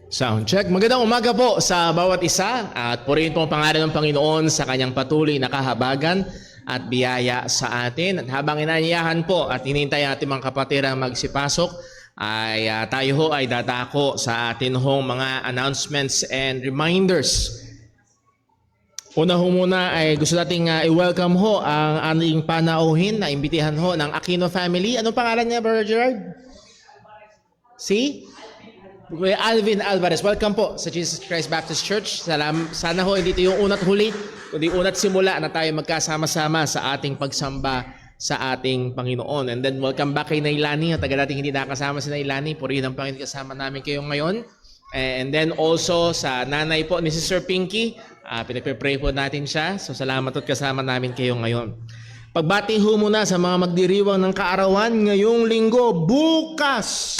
Sound check. Magandang umaga po sa bawat isa at purihin po ang pangalan ng Panginoon sa kanyang patuloy na kahabagan at biyaya sa atin. At habang inanyayahan po at hinintay ating mga kapatid ang magsipasok, ay tayo ho ay dadako sa atin hong mga announcements and reminders. Una ho muna ay gusto nating i-welcome ho ang ating panauhin na imbitihan ho ng Aquino family. Anong pangalan niya, Brother Gerard? Si? Kuya Alvin Alvarez, welcome po sa Jesus Christ Baptist Church. Sana ho hindi ito yung una't huli, kundi una't simula na tayo magkasama-sama sa ating pagsamba sa ating Panginoon. And then welcome back kay Nailani. Ang tagal natin hindi nakasama si Nailani. Purihin ang Panginoon, kasama namin kayo ngayon. And then also sa nanay po ni Sister Pinky, pinagpe-pray po natin siya. So salamat at kasama namin kayo ngayon. Pagbati ho muna sa mga magdiriwang ng kaarawan ngayong linggo, bukas!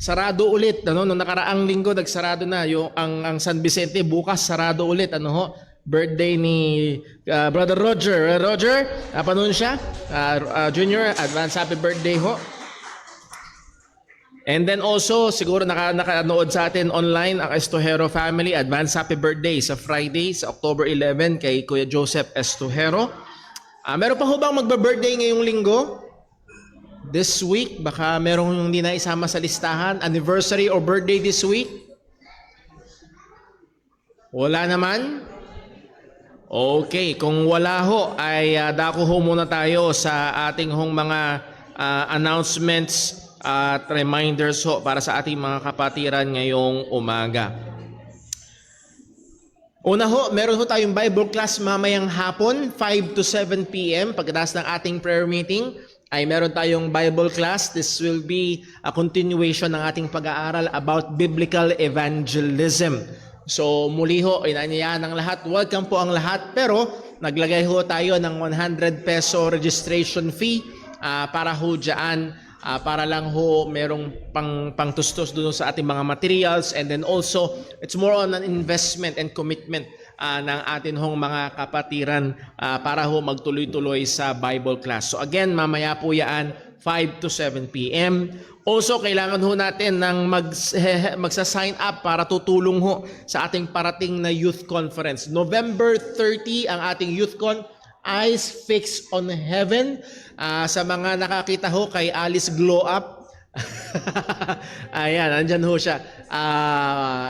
Sarado ulit, nung nakaraang linggo nagsarado na yung ang San Vicente, bukas sarado ulit, birthday ni Brother Roger. Roger, panon siya? Junior, advance happy birthday ho. And then also, siguro nakanood sa atin online ang Estohero family, advance happy birthday sa Friday, sa October 11 kay Kuya Joseph Estohero. Meron pa ho bang magba-birthday ngayong linggo? This week, baka merong hindi na isama sa listahan. Anniversary or birthday this week? Wala naman? Okay, kung wala ho, ay dako ho muna tayo sa ating hong mga announcements at reminders ho para sa ating mga kapatiran ngayong umaga. Una ho, meron ho tayong Bible class mamayang hapon, 5 to 7 p.m. Pagkatapos ng ating prayer meeting, ay meron tayong Bible class. This will be a continuation ng ating pag-aaral about biblical evangelism. So muli ho, inanyayahan ng lahat. Welcome po ang lahat. Pero naglagay ho tayo ng 100 peso registration fee para ho dyan. Para lang ho merong pangtustos doon sa ating mga materials. And then also, it's more on an investment and commitment ng atin hong mga kapatiran para ho magtuloy-tuloy sa Bible class. So again, mamaya po yan, 5 to 7 p.m. Also, kailangan ho natin ng magsa-sign up para tutulong ho sa ating parating na youth conference. November 30 ang ating youth con, Eyes Fixed on Heaven. Sa mga nakakita ho kay Alice Glow Up, ayan, andyan ho siya.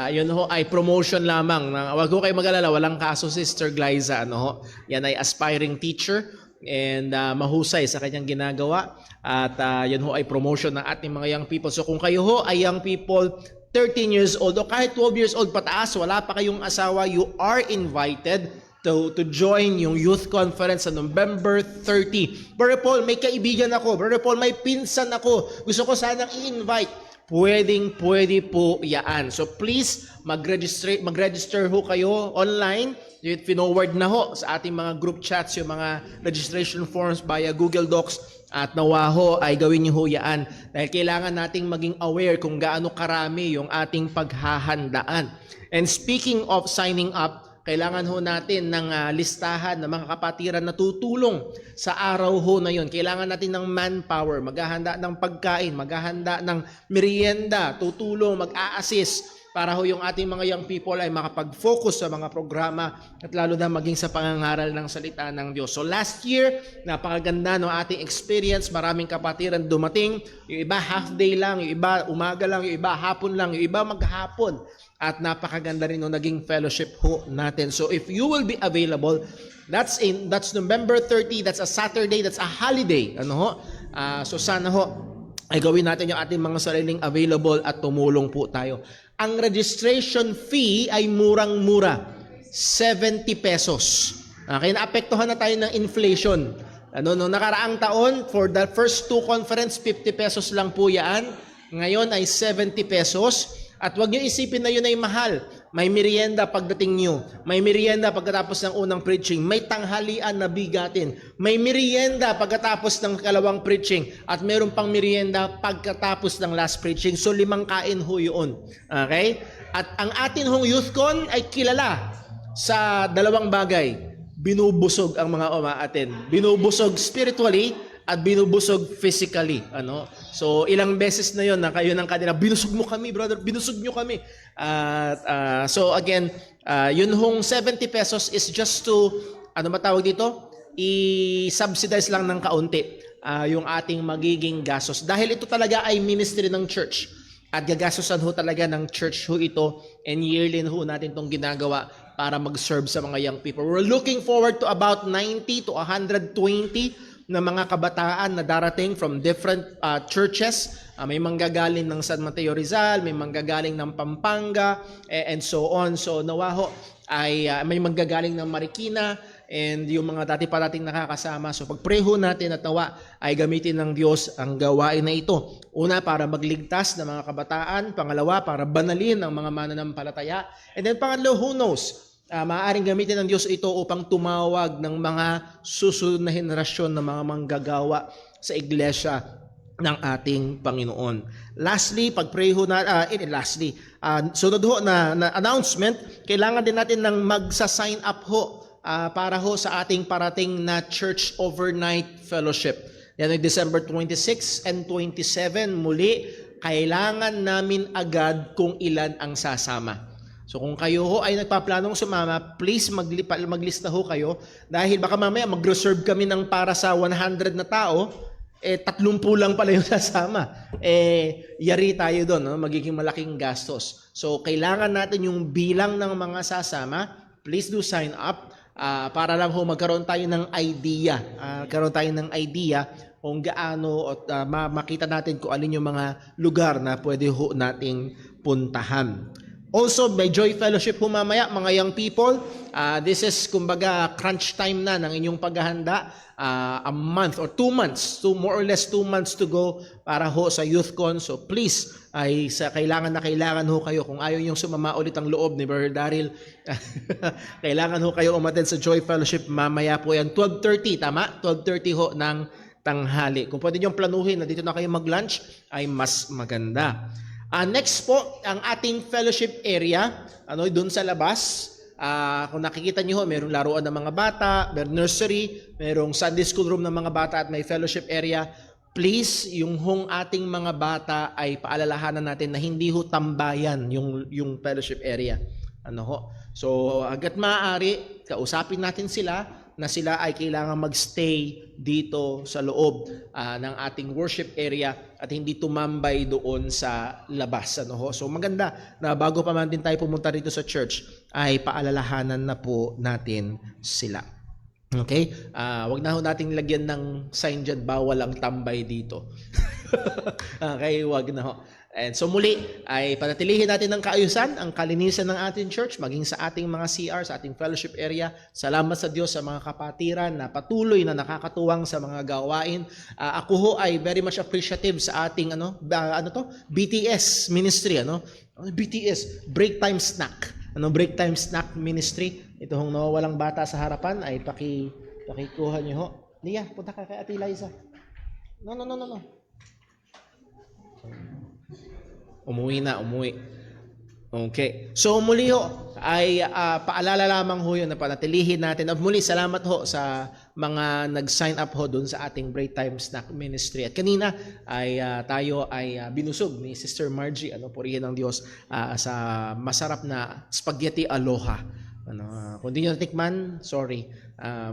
Yun ho ay promotion lamang. Wag ho kayo mag-alala, walang kaso si Sister Glyza. Yan ay aspiring teacher and mahusay sa kanyang ginagawa. At yan ho ay promotion ng ating mga young people. So kung kayo ho ay young people, 13 years old o kahit 12 years old pataas, wala pa kayong asawa, you are invited to join yung youth conference sa November 30. Brother Paul, may kaibigan ako. Brother Paul, may pinsan ako. Gusto ko sanang i-invite. Pwede po yaan. So please, mag-register ho kayo online. Pinoward na ho sa ating mga group chats yung mga registration forms via Google Docs. At nawa ho ay gawin niyo ho yaan. Dahil kailangan nating maging aware kung gaano karami yung ating paghahandaan. And speaking of signing up, kailangan ho natin ng listahan ng mga kapatiran na tutulong sa araw ho na yon. Kailangan natin ng manpower, maghahanda ng pagkain, maghahanda ng merienda, tutulong, mag-a-assist para ho yung ating mga young people ay makapag-focus sa mga programa at lalo na maging sa pangangaral ng salita ng Diyos. So last year, napakaganda no ating experience, maraming kapatiran dumating, yung iba half day lang, yung iba umaga lang, yung iba hapon lang, yung iba maghapon. At napakaganda rin ng naging fellowship ho natin. So if you will be available, that's November 30, that's a Saturday, that's a holiday. So sana ho ay gawin natin yung ating mga sariling available at tumulong po tayo. Ang registration fee ay murang-mura, 70 pesos. Kaya naapektuhan na tayo ng inflation. Noong nakaraang taon, for the first two conference, 50 pesos lang po yan. Ngayon ay 70 pesos. At huwag niyo isipin na yun ay mahal. May merienda pagdating niyo. May merienda pagkatapos ng unang preaching. May tanghalian na bigatin. May merienda pagkatapos ng kalawang preaching. At meron pang merienda pagkatapos ng last preaching. So 5 kain ho yun. Okay? At ang atin hong YouthCon ay kilala sa 2 bagay. Binubusog ang mga umaaten. Binubusog spiritually at binubusog physically. So ilang beses na yon na kayo ng kanila, binusog mo kami brother, binusog nyo kami. At so again, yun hong 70 pesos is just to, ano matawag dito? I-subsidize lang ng kaunti yung ating magiging gastos. Dahil ito talaga ay ministry ng church. At gagastosan ho talaga ng church ho ito, and yearly ho natin itong ginagawa para mag-serve sa mga young people. We're looking forward to about 90 to 120 na mga kabataan na darating from different churches. May manggagaling ng San Mateo Rizal, may manggagaling ng Pampanga, and so on. So nawaho ay may manggagaling ng Marikina, and yung mga dati pa nating nakakasama. So pagpreho natin at nawa ay gamitin ng Diyos ang gawain na ito. Una, para magligtas ng mga kabataan. Pangalawa, para banalin ang mga mananampalataya. And then pangatlo, who knows? Maaaring gamitin ng Diyos ito upang tumawag ng mga susunod na henerasyon ng mga manggagawa sa iglesia ng ating Panginoon. Lastly, pag-pray ho na, sunod ho na announcement, kailangan din natin ng magsa-sign up ho para ho sa ating parating na Church Overnight Fellowship. Yan ay December 26 and 27. Muli, kailangan namin agad kung ilan ang sasama. So kung kayo ho ay nagpaplanong sumama, please maglista ho kayo, dahil baka mamaya mag-reserve kami ng para sa 100 na tao, 30 lang pala yung sasama. Yari tayo doon, no? Magiging malaking gastos. So kailangan natin yung bilang ng mga sasama. Please do sign up para lang ho magkaroon tayo ng idea. Kung gaano at makita natin kung alin yung mga lugar na pwede ho nating puntahan. Also, may Joy Fellowship po mamaya, mga young people. This is, kumbaga, crunch time na ng inyong paghahanda. A month or 2 months, more or less 2 months to go para ho sa YouthCon. So please, kailangan ho kayo. Kung ayaw yung sumama ulit ang loob ni Brother Daryl, kailangan ho kayo umattend sa Joy Fellowship. Mamaya po yan, 12:30, tama? 12:30 ho ng tanghali. Kung pwede niyong planuhin na dito na kayo mag-lunch, ay mas maganda. Next po, ang ating fellowship area, doon sa labas. Kung nakikita niyo ho, mayroong laruan ng mga bata, mayroong nursery, mayroong Sunday school room ng mga bata at may fellowship area. Please, yung hong ating mga bata ay paalalahanan natin na hindi ho tambayan yung fellowship area. So, agad maaari, kausapin natin sila na sila ay kailangan magstay dito sa loob ng ating worship area at hindi tumambay doon sa labas. So maganda na bago pa man din tayo pumunta dito sa church ay paalalahanan na po natin sila. Okay? Wag na ho nating lagyan ng sign dyan, bawal ang tambay dito. Okay, wag na ho. And so muli ay panatilihin natin ng kaayusan, ang kalinisan ng ating church, maging sa ating mga CR, sa ating fellowship area. Salamat sa Diyos sa mga kapatiran na patuloy na nakakatuwang sa mga gawain. Ako ho ay very much appreciative sa ating BTS ministry, BTS, Break Time Snack. Break Time Snack Ministry. Ito hong nawawalang bata sa harapan ay pakikuha niyo ho. Lia, punta ka kay Ate Liza. No. Umuwi. Okay. So muli ho, ay paalala lamang ho yun na panatilihin natin. At muli, salamat ho sa mga nag-sign up ho dun sa ating Break Time Snack Ministry. At kanina ay tayo ay binusog ni Sister Margie, purihin ng Diyos, sa masarap na spaghetti aloha. Kung di nyo natikman, sorry.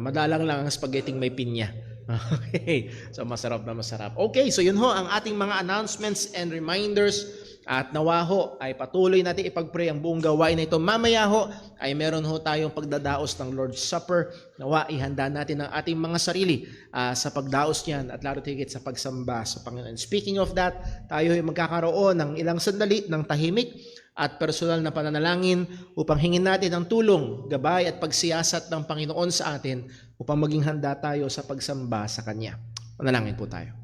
Madalang lang ang spaghetti may pinya. Okay. So masarap na masarap. Okay, so yun ho ang ating mga announcements and reminders. At nawa ho ay patuloy natin ipag-pray ang buong gawain na ito. Mamaya ho ay meron ho tayong pagdadaos ng Lord's Supper. Nawa ihanda natin ang ating mga sarili sa pagdaos niyan at lalo higit sa pagsamba sa Panginoon. Speaking of that, tayo ay magkakaroon ng ilang sandali ng tahimik at personal na pananalangin upang hingin natin ang tulong, gabay at pagsiyasat ng Panginoon sa atin upang maging handa tayo sa pagsamba sa Kanya. Manalangin po tayo.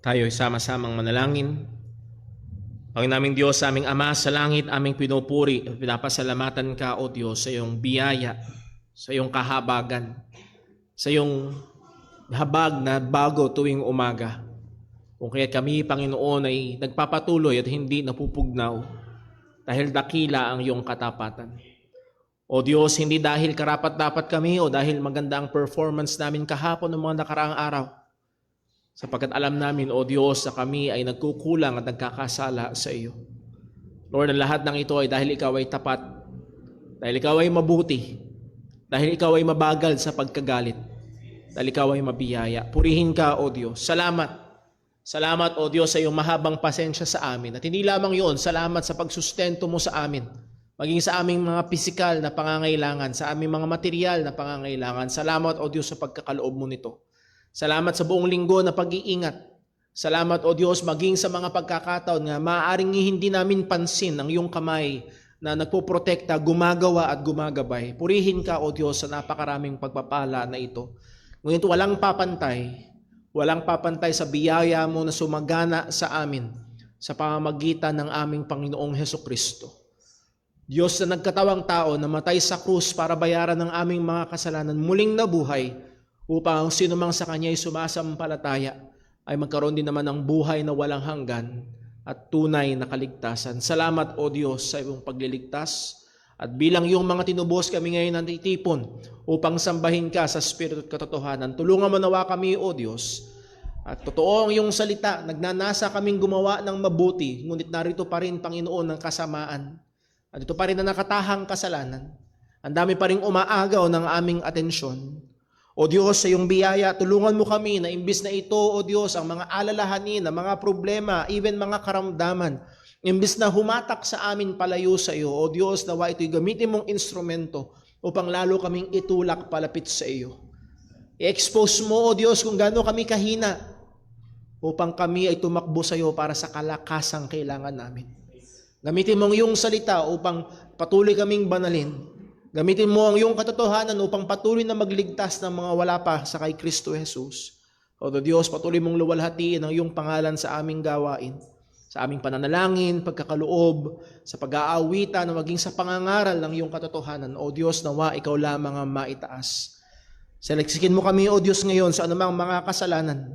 Tayo'y sama-samang manalangin. Panginoon naming Diyos, sa aming Ama sa langit, aming pinupuri at pinapasalamatan ka, O Diyos, sa iyong biyaya, sa iyong kahabagan, sa iyong habag na bago tuwing umaga. Kung kaya kami, Panginoon, ay nagpapatuloy at hindi napupugnaw dahil dakila ang iyong katapatan. O Diyos, hindi dahil karapat-dapat kami o dahil maganda ang performance namin kahapon ng mga nakaraang araw. Sapagkat alam namin, O Diyos, na kami ay nagkukulang at nagkakasala sa iyo. Lord, ang lahat ng ito ay dahil ikaw ay tapat, dahil ikaw ay mabuti, dahil ikaw ay mabagal sa pagkagalit, dahil ikaw ay mabiyaya. Purihin ka, O Diyos. Salamat. Salamat, O Diyos, sa iyong mahabang pasensya sa amin. At hindi lamang yun, salamat sa pagsustento mo sa amin. Maging sa aming mga pisikal na pangangailangan, sa aming mga material na pangangailangan. Salamat, O Diyos, sa pagkakaloob mo nito. Salamat sa buong linggo na pag-iingat. Salamat, O Diyos, maging sa mga pagkakataon na maaaring hindi namin pansin ang iyong kamay na nagpoprotekta, gumagawa at gumagabay. Purihin ka, O Diyos, sa napakaraming pagpapala na ito. Ngunit walang papantay sa biyaya mo na sumagana sa amin sa pamamagitan ng aming Panginoong Hesukristo. Diyos na nagkatawang tao na matay sa krus para bayaran ng aming mga kasalanan, muling nabuhay upang sino mang sa Kanya ay sumasampalataya ay magkaroon din naman ng buhay na walang hanggan at tunay na kaligtasan. Salamat, O Diyos, sa iyong pagliligtas. At bilang iyong mga tinubos kami ngayon nanditipon upang sambahin ka sa Espiritu at katotohanan, tulungan mo nawa kami, O Diyos. At totoo ang iyong salita, nagnanasa kaming gumawa ng mabuti, ngunit narito pa rin, Panginoon, ng kasamaan. At ito pa rin na nakatahang kasalanan. Ang dami pa rin umaagaw ng aming atensyon. O Diyos, sa iyong biyaya, tulungan mo kami na imbis na ito, O Diyos, ang mga alalahanin, ang mga problema, even mga karamdaman, imbis na humatak sa amin palayo sa iyo, O Diyos, nawa ito'y gamitin mong instrumento upang lalo kaming itulak palapit sa iyo. I-expose mo, O Diyos, kung gaano kami kahina upang kami ay tumakbo sa iyo para sa kalakasang kailangan namin. Gamitin mo ang iyong salita upang patuloy kaming banalin. Gamitin mo ang iyong katotohanan upang patuloy na magligtas ng mga wala pa sa kay Kristo Jesus. O Diyos, patuloy mong luwalhatiin ang iyong pangalan sa aming gawain, sa aming pananalangin, pagkakaloob, sa pag-aawitan, na maging sa pangangaral ng iyong katotohanan. O Diyos, nawa ikaw lamang ang maitaas. Seleksikin mo kami, O Diyos, ngayon sa anumang mga kasalanan,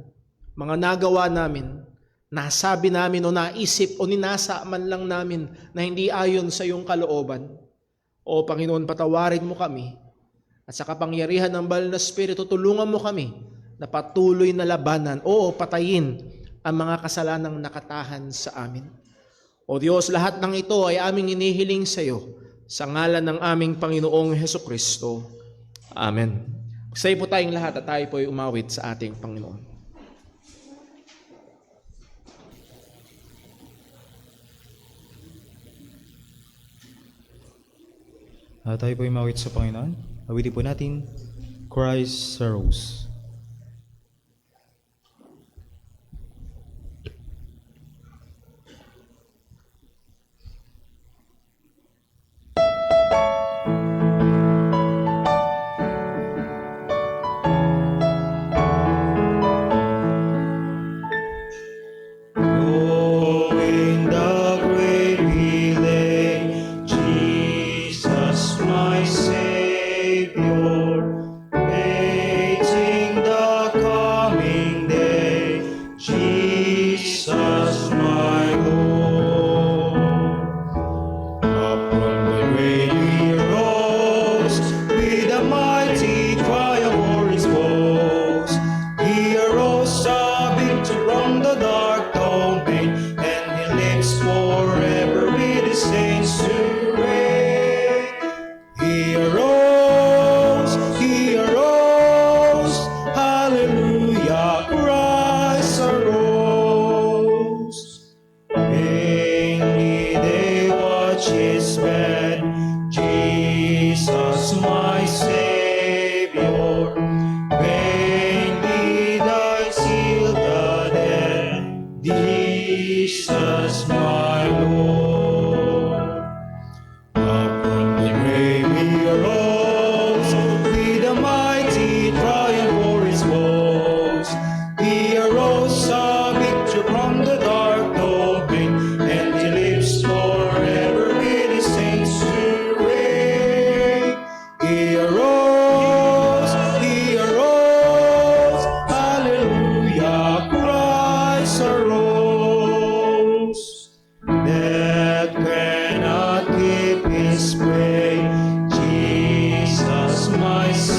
mga nagawa namin, nasabi namin o naisip o ninasa man lang namin na hindi ayon sa iyong kalooban. O Panginoon, patawarin mo kami at sa kapangyarihan ng Banal na Espiritu, tulungan mo kami na patuloy na labanan o patayin ang mga kasalanang nakatahan sa amin. O Diyos, lahat ng ito ay aming inihiling sa iyo sa ngalan ng aming Panginoong Hesukristo. Amen. Magsaya po tayong lahat at tayo po ay umawit sa ating Panginoon. Tayo po imawit sa Panginoon. Awitin po natin, Christ Rose.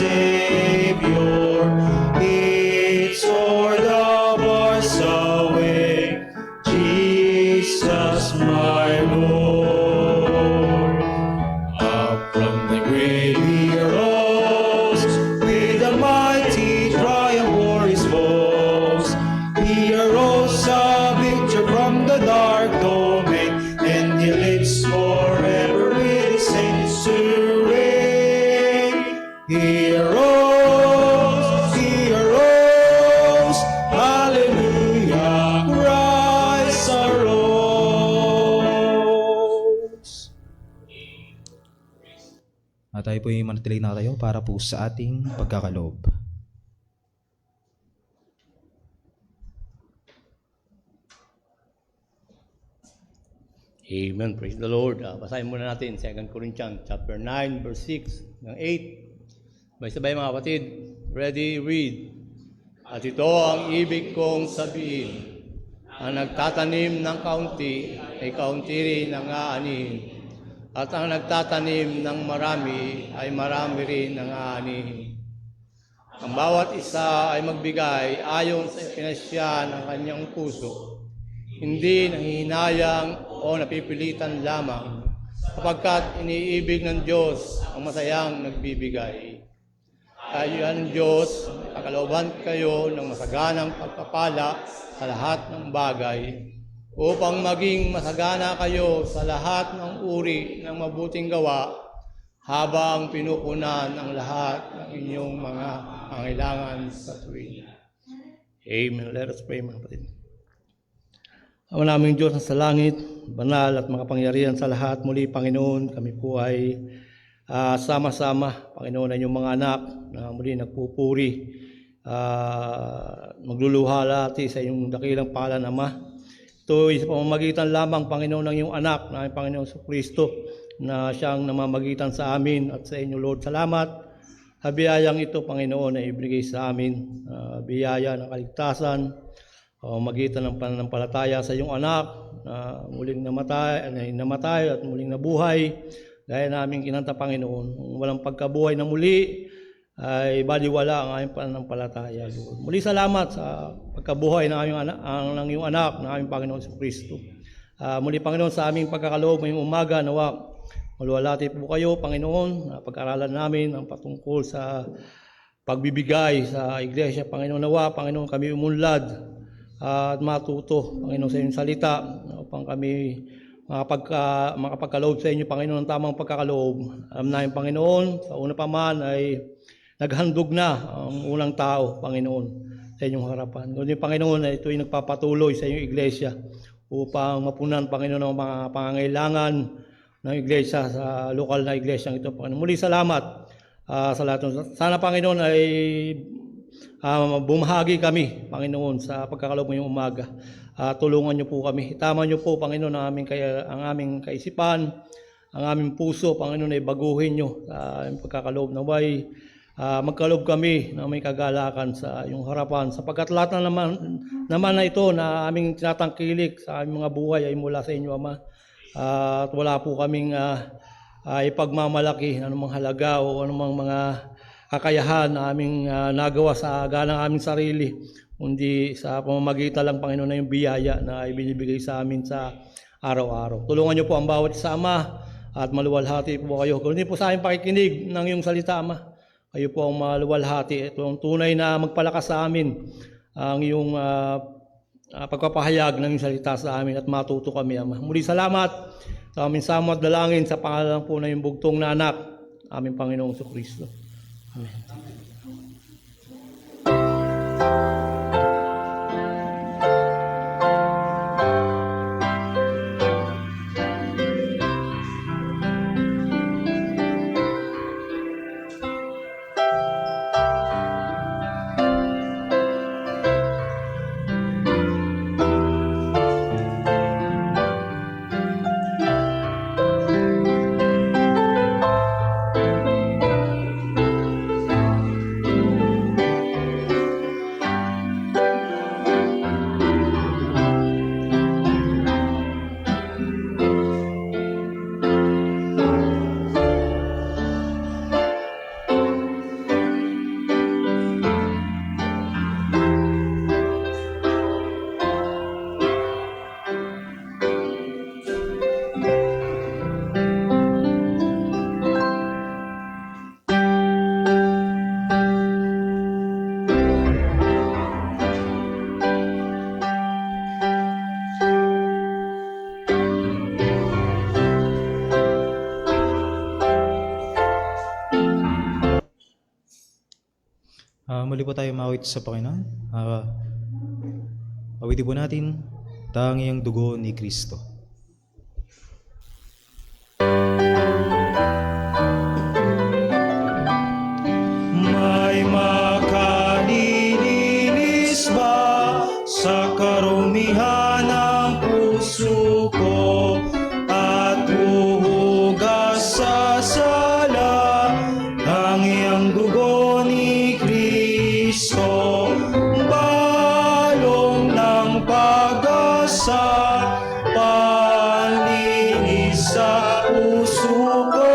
Savior. It's o'er the bars away, Jesus my Lord. Up from the grave he rose, with a mighty triumph o'er his foes. He arose a victor from the dark domain, and he lives forever with his saints to reign. He arose, hallelujah, Christ arose. At tayo po ay manatili na tayo para po sa ating pagkakaloob. Amen. Praise the Lord. Basahin muna natin 2 Corinthians chapter 9, verse 6 ng 8. Sabay-sabay mga kapatid. Ready, read. At ito ang ibig kong sabihin. Ang nagtatanim ng kaunti ay kaunti rin ang aanihin. At ang nagtatanim ng marami ay marami rin ang aanihin. Ang bawat isa ay magbigay ayon sa ipinasya ng kanyang puso. Hindi nahihinayang o napipilitan lamang, sapagkat iniibig ng Diyos ang masayang nagbibigay. Kayo ng Diyos, kakalooban kayo ng masaganang pagpapala sa lahat ng bagay, upang maging masagana kayo sa lahat ng uri ng mabuting gawa, habang pinupunan ang lahat ng inyong mga pangailangan sa tuwin. Amen. Let us pray, mga kapatid. Ama naming Diyos sa langit, banal at makapangyarihan sa lahat, muli Panginoon, kami po ay sama-sama, Panginoon, ay inyong mga anak na muli nagpupuri, magluluhalati sa iyong dakilang pangalan, Ama. Ito ay sa pamamagitan lamang, Panginoon, ng iyong anak, na ang Panginoon sa Kristo, na siyang namamagitan sa amin at sa inyo, Lord. Salamat sa biyayang ito, Panginoon, na ibigay sa amin, biyaya ng kaligtasan, magitan ng pananampalataya sa iyong anak na muling namatay at muling nabuhay. Gaya namin kinanta, Panginoon, kung walang pagkabuhay na muli, ay baliwala ang aming pananampalataya, Lord. Muli salamat sa pagkabuhay ng iyong anak, ng aming Panginoon sa Kristo. Muli, Panginoon, sa aming pagkakaloob ngayong umaga, nawa, maluwalhati po kayo, Panginoon, na pag-aralan namin ang patungkol sa pagbibigay sa iglesia, Panginoon. Nawa, Panginoon, kami umunlad at matuto, Panginoon, sa iyong salita upang kami makapagkaloob sa inyo, Panginoon, ng tamang pagkakaloob. Alam namin, Panginoon, sa una pa man ay naghandog na ang unang tao, Panginoon, sa inyong harapan. Ngunit, Panginoon, ay ito ay nagpapatuloy sa inyong iglesia upang mapunan, Panginoon, ang mga pangangailangan ng iglesia sa lokal na iglesia ito, Panginoon. Muli salamat sa lahat. Sana, Panginoon, ay bumahagi kami, Panginoon, sa pagkakaloob ngayong umaga. Tulungan niyo po kami. Itama niyo po, Panginoon, ang aming kaisipan, ang aming puso, Panginoon, ay baguhin niyo sa aming pagkakaloob. Naway magkaloob kami na may kagalakan sa iyong harapan, sapagkat lahat na naman na ito na aming tinatangkilik sa aming mga buhay ay mula sa inyo, Ama. At wala po kaming ipagmamalaki anumang halaga o anumang mga kakayahan na aming nagawa sa ganang aming sarili, kundi sa pamamagitan lang, Panginoon, na yung biyaya na ibinibigay sa amin sa araw-araw. Tulungan niyo po ang bawat isa, Ama, at maluwalhati po kayo. Kundi po sa aming pakikinig ng iyong salita, Ama. Kayo po ang maluwalhati. Ito ang tunay na magpalakas sa amin, ang iyong pagpapahayag ng iyong salita sa amin, at matuto kami, Ama. Muli salamat sa aming samot dalangin sa pangalan po na yung bugtong na anak, aming Panginoong Kristo. Amen. Muli po tayo mawit sa Panginoon. Awitin po natin, tangi ang dugo ni Kristo. May makalilinis ba sa karumihan ng puso ko at huhugas sa sala ang iyang dugo ni Kristo, balong ng pag-asa, panlinis sa puso ko,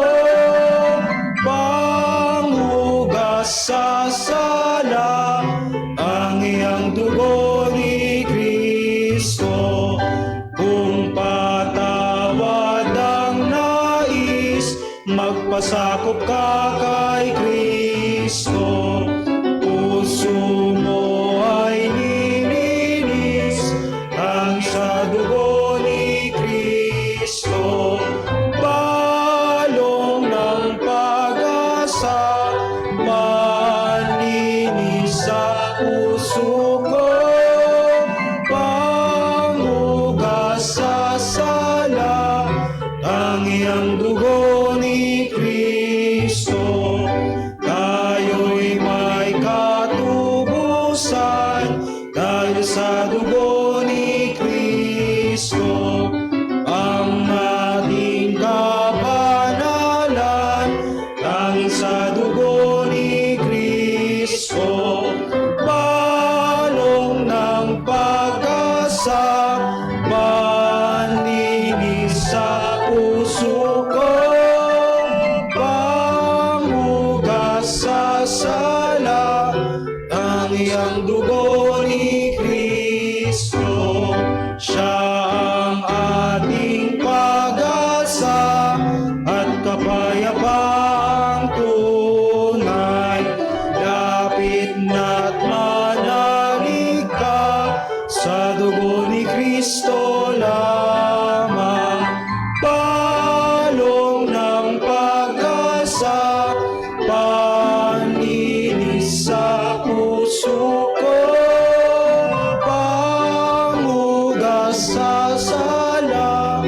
panghugas sa sala ang iyang dugo ni Kristo. Kung patawad ang nais, magpasakop ka kay Kristo. Puso mo ay nilinis ang sa dugo ni Kristo, balong ng pag-asa, panlinis sa puso ko, panghugas sa sala ang iyang dugo ni Kristo. Tayo'y may katubusan dahil sa dugo ni Kristo. Ang ating kapanalan dahil sa dugo ni Kristo, balong ng pag-asa, panlinis sa puso ko, panghugas sa sala ang iyang dugo ni Kristo. Siya ang ating pag-asa at kapayapaang tunay. Lapit na't manalig ka sa dugo ni Kristo lamang, balong ng pag-asa, panlinis sa puso ko, panghugas sa sala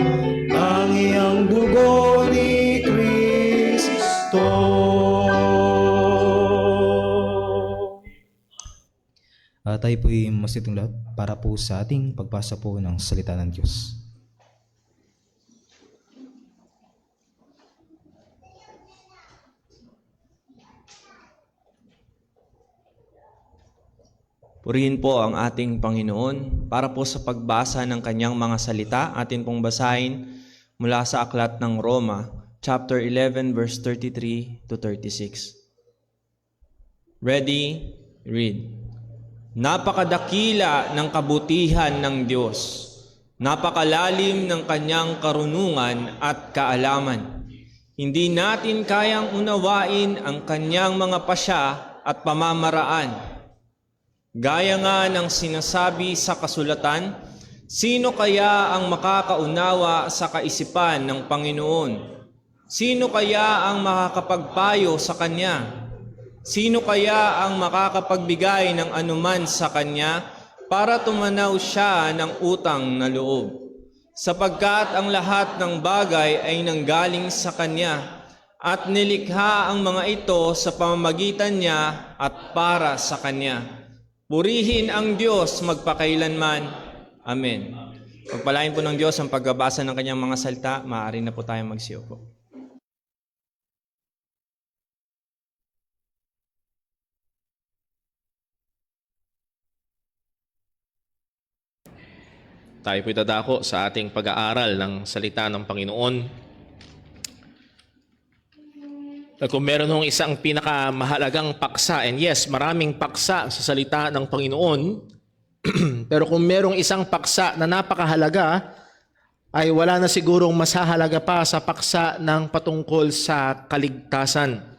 ang iyang dugo ni Kristo. Tayo po'y masitong lahat para po sa ating pagbasa po ng salita ng Diyos. Purihin po ang ating Panginoon para po sa pagbasa ng kanyang mga salita. Atin pong basahin mula sa Aklat ng Roma, chapter 11, verse 33 to 36. Ready? Read. Napakadakila ng kabutihan ng Diyos, napakalalim ng kanyang karunungan at kaalaman. Hindi natin kayang unawain ang kanyang mga pasya at pamamaraan. Gaya nga ng sinasabi sa kasulatan, sino kaya ang makakaunawa sa kaisipan ng Panginoon? Sino kaya ang makakapagpayo sa Kanya? Sino kaya ang makakapagbigay ng anuman sa Kanya para tumanaw siya ng utang na loob? Sapagkat ang lahat ng bagay ay nanggaling sa Kanya at nilikha ang mga ito sa pamamagitan niya at para sa Kanya. Purihin ang Diyos magpakailanman. Amen. Pagpalain po ng Diyos ang pagbabasa ng kanyang mga salita, maaari na po tayong magsiupo. Tayo po'y dadako sa ating pag-aaral ng salita ng Panginoon. At kung meron hong isang pinakamahalagang paksa, and yes, maraming paksa sa salita ng Panginoon, pero kung merong isang paksa na napakahalaga, ay wala na sigurong mas hahalaga pa sa paksa ng patungkol sa kaligtasan.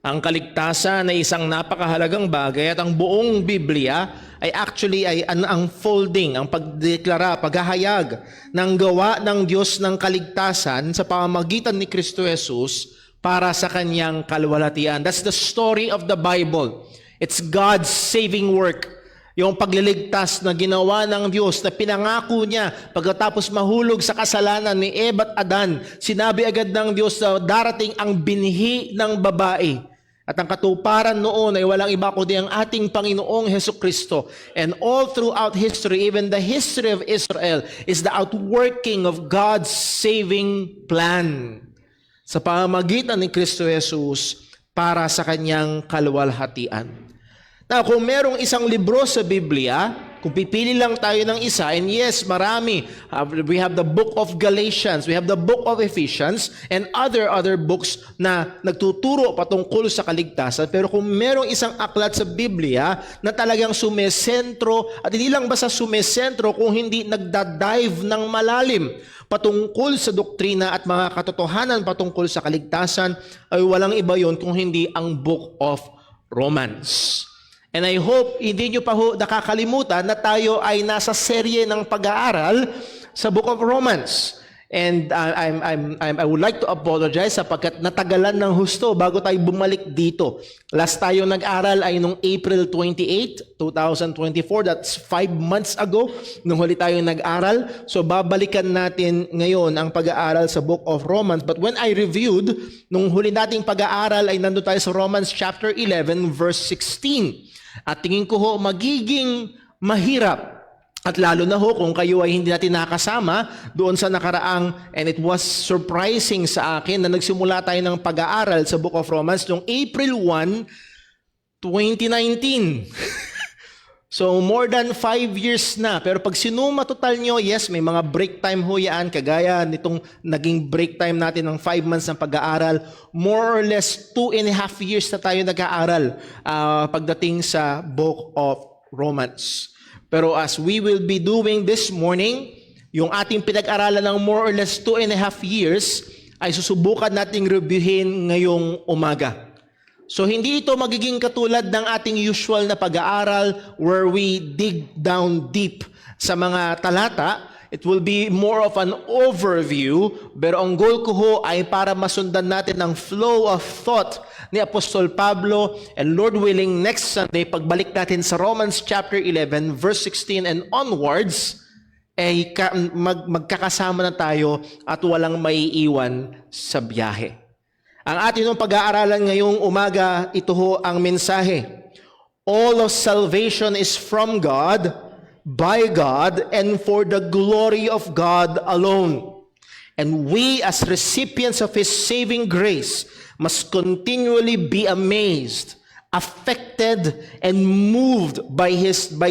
Ang kaligtasan ay isang napakahalagang bagay at ang buong Biblia ay actually ay an unfolding, ang pagdeklara, paghahayag ng gawa ng Diyos ng kaligtasan sa pamamagitan ni Kristo Jesus para sa kanyang kaluwalhatian. That's the story of the Bible. It's God's saving work. Yung pagliligtas na ginawa ng Diyos na pinangako niya pagkatapos mahulog sa kasalanan ni Eva at Adan, sinabi agad ng Diyos na darating ang binhi ng babae. At ang katuparan noon ay walang iba kundi ang ating Panginoong Hesukristo. And all throughout history, even the history of Israel, is the outworking of God's saving plan sa pamamagitan ni Kristo Jesus para sa kanyang kaluwalhatian. Now, kung merong isang libro sa Biblia, kung pipili lang tayo ng isa, and yes, marami. We have the book of Galatians, we have the book of Ephesians, and other books na nagtuturo patungkol sa kaligtasan. Pero kung merong isang aklat sa Biblia na talagang sumesentro, at hindi lang basta sumesentro, kung hindi nagdadive ng malalim patungkol sa doktrina at mga katotohanan patungkol sa kaligtasan, ay walang iba yon kung hindi ang book of Romans. And I hope hindi nyo pa nakakalimutan na tayo ay nasa serye ng pag-aaral sa Book of Romans. And I would like to apologize sapagkat natagalan ng husto bago tayo bumalik dito. Last tayo nag-aral ay nung April 28, 2024. That's 5 months ago nung huli tayo nag-aral. So babalikan natin ngayon ang pag-aaral sa Book of Romans. But when I reviewed, nung huli nating pag-aaral ay nandun tayo sa Romans chapter 11 verse 16. At tingin ko ho, magiging mahirap. At lalo na ho, kung kayo ay hindi natin nakasama doon sa nakaraang, and it was surprising sa akin na nagsimula tayo ng pag-aaral sa Book of Romans noong April 1, 2019. So, more than 5 years na. Pero pag sinuma total nyo, yes, may mga break time ho yan, kagaya nitong naging break time natin ng 5 months ng pag-aaral. More or less 2.5 years na tayo nag-aaral pagdating sa Book of Romans. Pero as we will be doing this morning, yung ating pinag-aralan ng more or less 2.5 years, ay susubukan nating reviewin ngayong umaga. So hindi ito magiging katulad ng ating usual na pag-aaral where we dig down deep sa mga talata. It will be more of an overview, pero ang goal ko ho ay para masundan natin ang flow of thought ni Apostol Pablo, and Lord willing, next Sunday, pagbalik natin sa Romans chapter 11, verse 16 and onwards, ay magkakasama na tayo at walang maiiwan sa biyahe. Ang atin ng pag-aaralan ngayong umaga, ito ho ang mensahe. All of salvation is from God, by God, and for the glory of God alone. And we as recipients of His saving grace must continually be amazed, affected, and moved by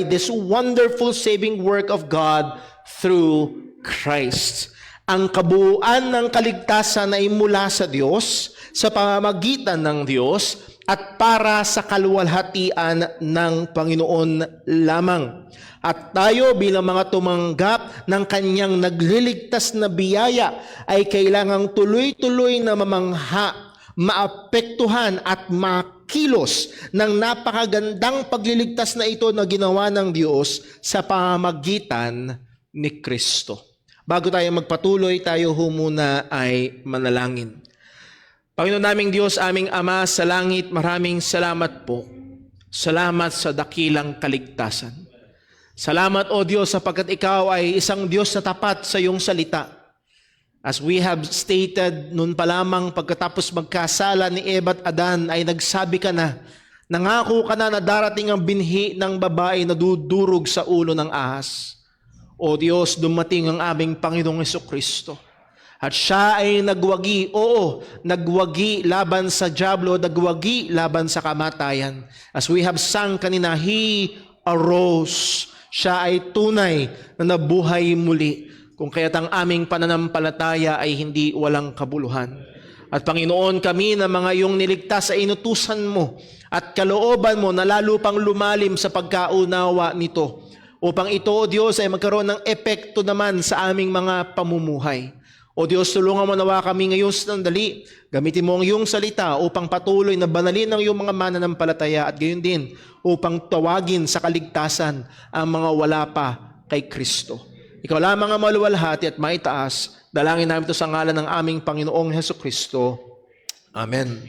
this wonderful saving work of God through Christ. Ang kabuuan ng kaligtasan ay mula sa Diyos, sa pamamagitan ng Diyos, at para sa kaluwalhatian ng Panginoon lamang. At tayo bilang mga tumanggap ng Kanyang nagliligtas na biyaya ay kailangang tuloy-tuloy na mamangha, maapektuhan at makilos ng napakagandang pagliligtas na ito na ginawa ng Diyos sa pamamagitan ni Kristo. Bago tayo magpatuloy, tayo ho muna ay manalangin. Panginoon naming Diyos, aming Ama sa langit, maraming salamat po. Salamat sa dakilang kaligtasan. Salamat, O Diyos, sapagkat Ikaw ay isang Diyos na tapat sa iyong salita. As we have stated noon pa lamang pagkatapos magkasala ni Eva at Adan, ay nagsabi ka na, nangako ka na na darating ang binhi ng babae na dudurog sa ulo ng ahas. O Diyos, dumating ang aming Panginoong Hesukristo. At siya ay nagwagi, nagwagi laban sa dyablo, nagwagi laban sa kamatayan. As we have sung kanina, He arose. Siya ay tunay na nabuhay muli. Kung kaya't ang aming pananampalataya ay hindi walang kabuluhan. At Panginoon, kami na mga iyong niligtas sa inutusan mo at kalooban mo na lalo pang lumalim sa pagkaunawa nito. Upang ito, O Diyos, ay magkaroon ng epekto naman sa aming mga pamumuhay. O Diyos, tulungan mo nawa kami ngayong sandali. Gamitin mo ang iyong salita upang patuloy na banalin ang iyong mga mananampalataya at gayon din upang tawagin sa kaligtasan ang mga wala pa kay Kristo. Ikaw lamang ang maluwalhati at maitaas. Dalangin namin ito sa ngalan ng aming Panginoong Hesukristo. Amen.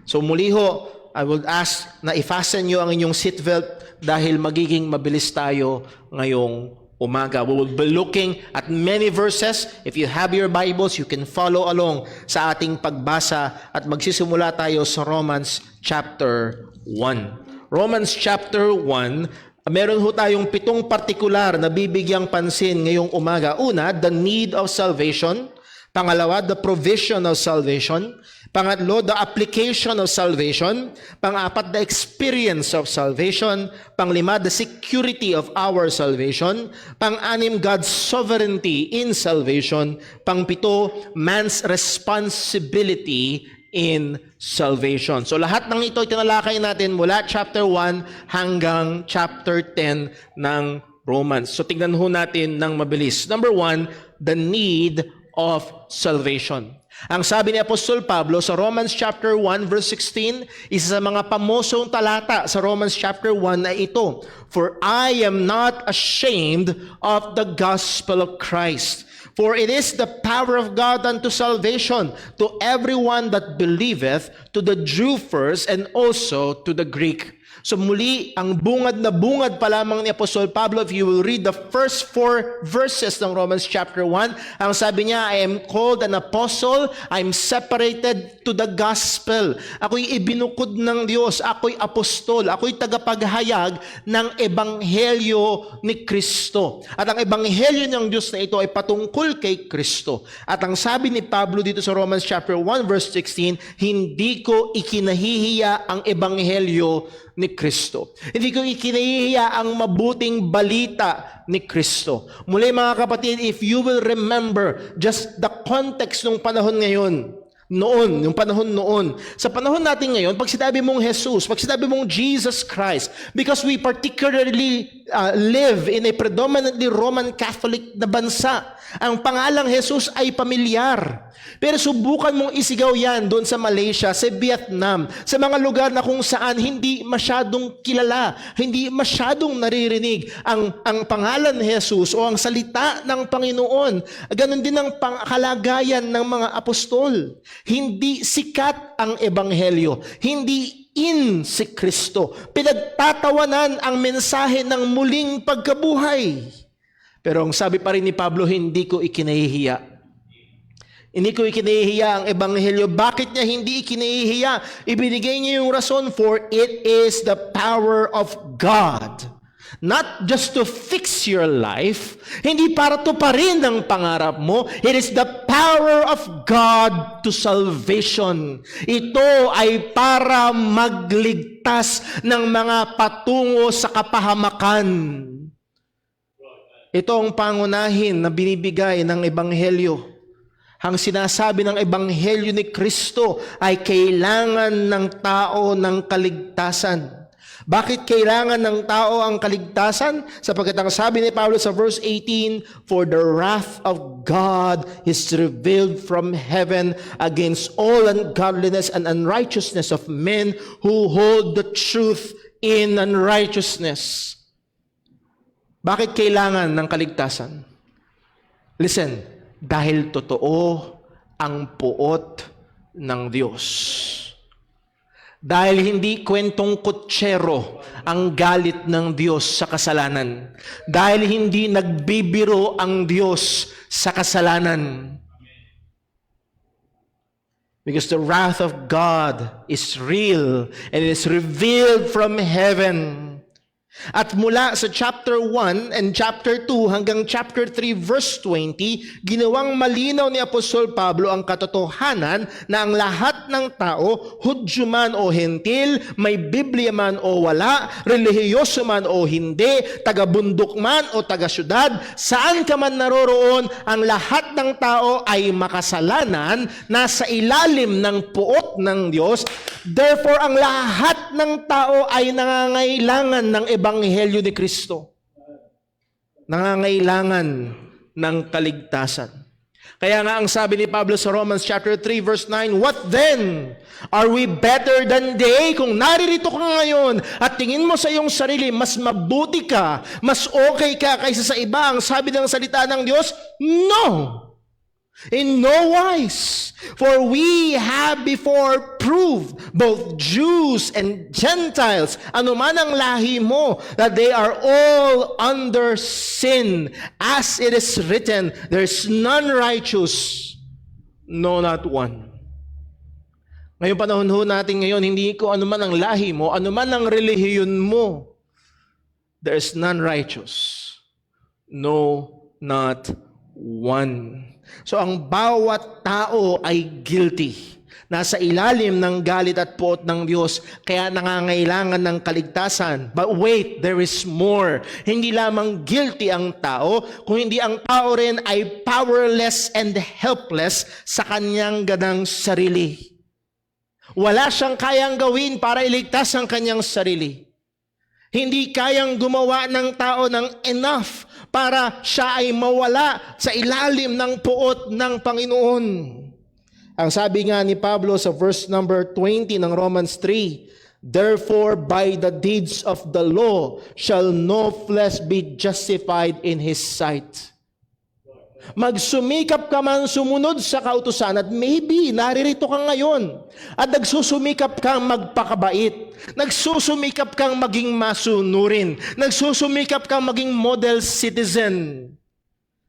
So muli ho, I would ask na i-fasten nyo ang inyong seatbelt dahil magiging mabilis tayo ngayong umaga. We will be looking at many verses. If you have your Bibles, you can follow along sa ating pagbasa at magsisimula tayo sa Romans chapter 1. Romans chapter 1, meron ho tayong 7 partikular na bibigyang pansin ngayong umaga. Una, the need of salvation. Pangalawa, the provision of salvation. Pangatlo, the application of salvation. Pang-apat, the experience of salvation. Panglima, the security of our salvation. Pang-anim, God's sovereignty in salvation. Pang-pito, man's responsibility in salvation. So lahat ng ito itinalakay natin mula chapter 1 hanggang chapter 10 ng Romans. So tingnan ho natin ng mabilis. Number 1, the need of salvation. Ang sabi ni Apostol Pablo sa Romans chapter 1 verse 16, isa sa mga pamosong talata sa Romans chapter 1 ay ito, "For I am not ashamed of the gospel of Christ, for it is the power of God unto salvation to everyone that believeth, to the Jew first and also to the Greek." So muli, ang bungad na bungad pa lamang ni Apostol Pablo, if you will read the first 4 verses ng Romans chapter 1, ang sabi niya, I am called an apostle, I'm separated to the gospel. Ako'y ibinukod ng Diyos, ako'y apostol, ako'y tagapaghayag ng ebanghelyo ni Kristo. At ang ebanghelyo ng Diyos na ito ay patungkol kay Kristo. At ang sabi ni Pablo dito sa Romans chapter 1 verse 16, hindi ko ikinahihiya ang ebanghelyo ni Kristo. Hindi ko ikinahihiya ang mabuting balita ni Kristo. Muli mga kapatid, if you will remember just the context ng panahon ngayon, yung panahon noon. Sa panahon natin ngayon, pag sinabi mong Jesus, pag sinabi mong Jesus Christ, because we particularly live in a predominantly Roman Catholic na bansa, ang pangalang Jesus ay pamilyar. Pero subukan mong isigaw yan doon sa Malaysia, sa Vietnam, sa mga lugar na kung saan hindi masyadong kilala, hindi masyadong naririnig ang pangalan ni Jesus o ang salita ng Panginoon. Ganon din ang kalagayan ng mga apostol. Hindi sikat ang ebanghelyo. Hindi in si Kristo. Pinagtatawanan ang mensahe ng muling pagkabuhay. Pero ang sabi pa rin ni Pablo, hindi ko ikinahihiya. Hindi ko ikinahihiya ang ebanghelyo. Bakit niya hindi ikinahihiya? Ibinigay niya yung rason, for it is the power of God. Not just to fix your life, hindi para tuparin ang pangarap mo. It is the power of God to salvation. Ito ay para magligtas ng mga patungo sa kapahamakan. Ito ang pangunahin na binibigay ng ebanghelyo. Ang sinasabi ng ebanghelyo ni Kristo ay kailangan ng tao ng kaligtasan. Bakit kailangan ng tao ang kaligtasan? Sapagkat ang sabi ni Pablo sa verse 18, "For the wrath of God is revealed from heaven against all ungodliness and unrighteousness of men who hold the truth in unrighteousness." Bakit kailangan ng kaligtasan? Listen, dahil totoo ang puot ng Diyos. Dahil hindi kwentong kutsero ang galit ng Diyos sa kasalanan. Dahil hindi nagbibiro ang Diyos sa kasalanan. Because the wrath of God is real and it is revealed from heaven. At mula sa chapter 1 and chapter 2 hanggang chapter 3 verse 20, ginawang malinaw ni Apostol Pablo ang katotohanan na ang lahat ng tao, Hudyo man o Hentil, may Biblia man o wala, relihiyoso man o hindi, taga-bundok man o taga-syudad, saan ka man naroroon, ang lahat ng tao ay makasalanan, nasa ilalim ng puot ng Diyos. Therefore, ang lahat ng tao ay nangangailangan ng ebanghelyo ni Kristo. Nangangailangan ng kaligtasan. Kaya nga ang sabi ni Pablo sa Romans chapter 3 verse 9, "What then? Are we better than they?" Kung naririto ka ngayon at tingin mo sa iyong sarili, mas mabuti ka, mas okay ka kaysa sa iba, ang sabi ng salita ng Diyos, no! In no wise, for we have before proved, both Jews and Gentiles, anuman ang lahi mo, that they are all under sin. As it is written, there is none righteous, no, not one. Ngayong panahon ho natin ngayon, hindi ko anuman ang lahi mo, anuman ang relihiyon mo, there is none righteous, no, not one. So ang bawat tao ay guilty. Nasa ilalim ng galit at puot ng Diyos, kaya nangangailangan ng kaligtasan. But wait, there is more. Hindi lamang guilty ang tao, kung hindi ang tao rin ay powerless and helpless sa kanyang ganang sarili. Wala siyang kayang gawin para iligtas ang kanyang sarili. Hindi kayang gumawa ng tao ng enough para siya ay mawala sa ilalim ng puot ng Panginoon. Ang sabi nga ni Pablo sa verse number 20 ng Romans 3, therefore by the deeds of the law shall no flesh be justified in his sight. Magsumikap ka man sumunod sa kautusan at maybe naririto ka ngayon at nagsusumikap kang magpakabait, nagsusumikap kang maging masunurin, nagsusumikap kang maging model citizen.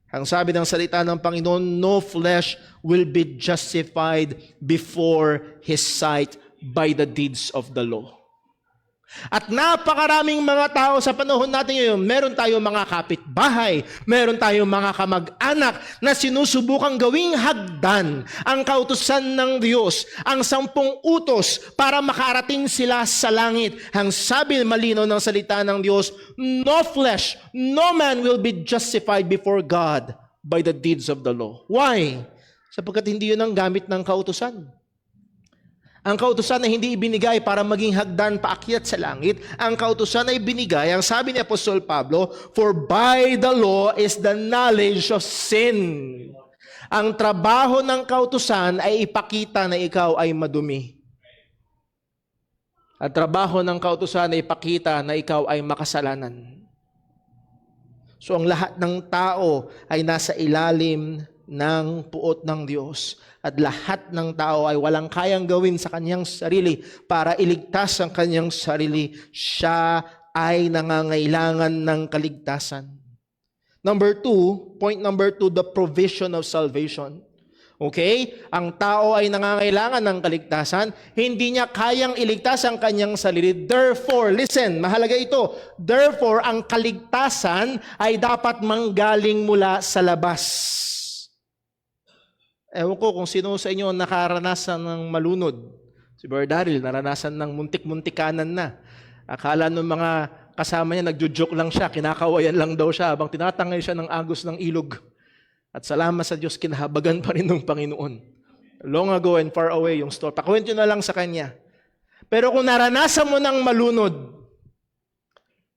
Ang sabi ng salita ng Panginoon, no flesh will be justified before His sight by the deeds of the law. At napakaraming mga tao sa panahon natin ngayon, meron tayong mga kapitbahay, meron tayong mga kamag-anak na sinusubukang gawing hagdan ang kautusan ng Diyos, ang 10 utos para makarating sila sa langit. Ang sabi malinaw ng salita ng Diyos, no flesh, no man will be justified before God by the deeds of the law. Why? Sapagkat hindi yun ang gamit ng kautusan. Ang kautusan ay hindi ibinigay para maging hagdan paakyat sa langit. Ang kautusan ay binigay, ang sabi ni Apostol Pablo, for by the law is the knowledge of sin. Ang trabaho ng kautusan ay ipakita na ikaw ay madumi. Ang trabaho ng kautusan ay ipakita na ikaw ay makasalanan. So ang lahat ng tao ay nasa ilalim ng puot ng Diyos. At lahat ng tao ay walang kayang gawin sa kanyang sarili para iligtas ang kanyang sarili. Siya ay nangangailangan ng kaligtasan. Point number 2, the provision of salvation. Okay? Ang tao ay nangangailangan ng kaligtasan. Hindi niya kayang iligtas ang kanyang sarili. Therefore, listen, mahalaga ito. Therefore, ang kaligtasan ay dapat manggaling mula sa labas. Ewan ko kung sino sa inyo nakaranasan ng malunod. Si Brother Daryl, naranasan ng muntik-muntikanan na. Akala ng mga kasama niya, nagjo-joke lang siya, kinakawayan lang daw siya habang tinatangay siya ng agos ng ilog. At salamat sa Diyos, kinahabagan pa rin ng Panginoon. Long ago and far away yung story. Pakwento na lang sa kanya. Pero kung naranasan mo ng malunod,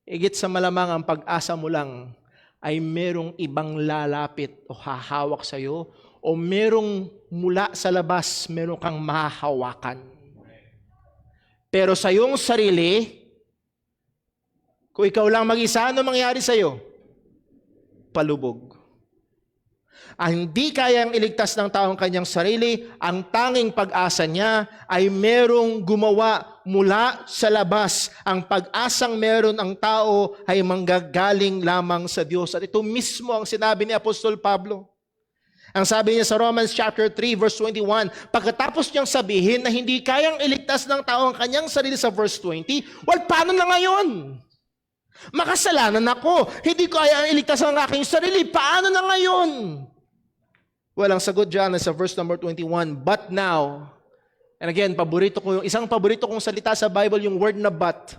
higit sa malamang ang pag-asa mo lang ay merong ibang lalapit o hahawak sa iyo o merong mula sa labas, merong kang mahahawakan. Pero sa iyong sarili, kung ikaw lang mag-isa, ano mangyari sa iyo? Palubog. Ang hindi kayang iligtas ng taong kanyang sarili, ang tanging pag-asa niya ay merong gumawa mula sa labas. Ang pag-asang meron ang tao ay manggagaling lamang sa Diyos. At ito mismo ang sinabi ni Apostol Pablo. Ang sabi niya sa Romans chapter 3 verse 21, pagkatapos niyang sabihin na hindi kayang iligtas ng tao ang kanyang sarili sa verse 20, well, paano na ngayon? Makasalanan ako. Hindi ko kayang iligtas ang aking sarili. Paano na ngayon? Well, ang sagot dyan sa verse number 21, but now, and again, isang paborito kong salita sa Bible, yung word na but.